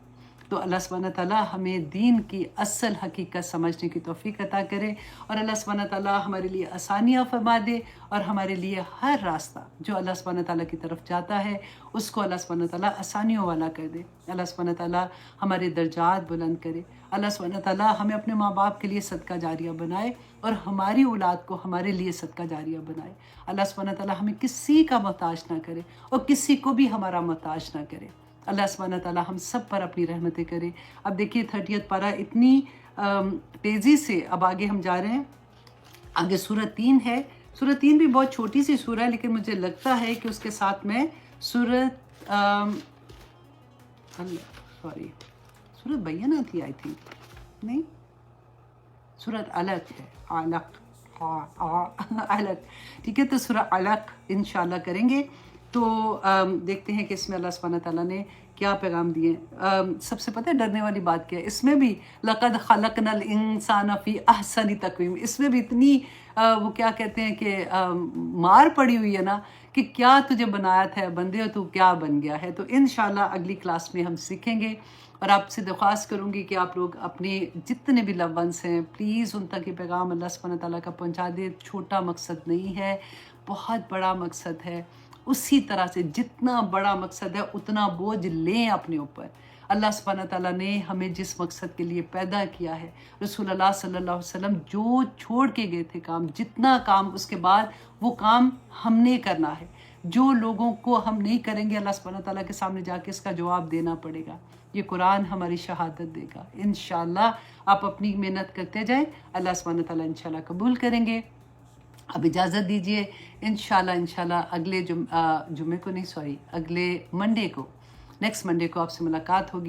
تو اللہ سبحانہ تعالیٰ ہمیں دین کی اصل حقیقت سمجھنے کی توفیق عطا کرے، اور اللہ سبحانہ تعالیٰ ہمارے لیے آسانیاں فرما دے، اور ہمارے لیے ہر راستہ جو اللہ سبحانہ تعالیٰ کی طرف جاتا ہے اس کو اللہ سبحانہ تعالیٰ آسانیوں والا کر دے. اللہ سبحانہ تعالیٰ ہمارے درجات بلند کرے. اللہ سبحانہ تعالیٰ ہمیں اپنے ماں باپ کے لیے صدقہ جاریہ بنائے، اور ہماری اولاد کو ہمارے لیے صدقہ جاریہ بنائے. اللہ سبحانہ تعالیٰ ہمیں کسی کا محتاج نہ کرے اور کسی کو بھی ہمارا محتاج نہ کرے. اللہ سبحانہ تعالیٰ ہم سب پر اپنی رحمتیں کرے. اب دیکھیے 30 پارہ اتنی تیزی سے اب آگے ہم جا رہے ہیں. آگے سورہ 3 ہے. سورہ 3 بھی بہت چھوٹی سی سورہ ہے، لیکن مجھے لگتا ہے کہ اس کے ساتھ میں سورہ بینہ تھی، آئی تھنک نہیں، سورۃ علق ہے، علق. ٹھیک ہے، تو سورہ علق انشاءاللہ کریں گے. تو دیکھتے ہیں کہ اس میں اللہ سبحانہ تعالیٰ نے کیا پیغام دیے. سب سے پتہ ہے ڈرنے والی بات کیا ہے اس میں بھی؟ لقد خلقنا الانسان فی احسن تقویم. اس میں بھی اتنی وہ کیا کہتے ہیں کہ مار پڑی ہوئی ہے نا کہ کیا تجھے بنایا تھا بندے ہو تو کیا بن گیا ہے. تو انشاءاللہ اگلی کلاس میں ہم سیکھیں گے. اور آپ سے درخواست کروں گی کہ آپ لوگ اپنے جتنے بھی لو ونس ہیں پلیز ان تک یہ پیغام اللہ سبحانہ تعالیٰ کا پہنچا دے. چھوٹا مقصد نہیں ہے، بہت بڑا مقصد ہے. اسی طرح سے جتنا بڑا مقصد ہے اتنا بوجھ لیں اپنے اوپر. اللہ سبحانہ تعالیٰ نے ہمیں جس مقصد کے لیے پیدا کیا ہے، رسول اللہ صلی اللہ علیہ وسلم جو چھوڑ کے گئے تھے کام، جتنا کام اس کے بعد وہ کام ہم نے کرنا ہے. جو لوگوں کو ہم نہیں کریں گے اللہ سبحانہ تعالیٰ کے سامنے جا کے اس کا جواب دینا پڑے گا. یہ قرآن ہماری شہادت دے گا. انشاءاللہ آپ اپنی محنت کرتے جائیں، اللہ سبحانہ تعالیٰ انشاءاللہ قبول کریں گے. اب اجازت دیجئے، انشاءاللہ اگلے جمعے کو نہیں، اگلے منڈے کو، نیکسٹ منڈے کو آپ سے ملاقات ہوگی.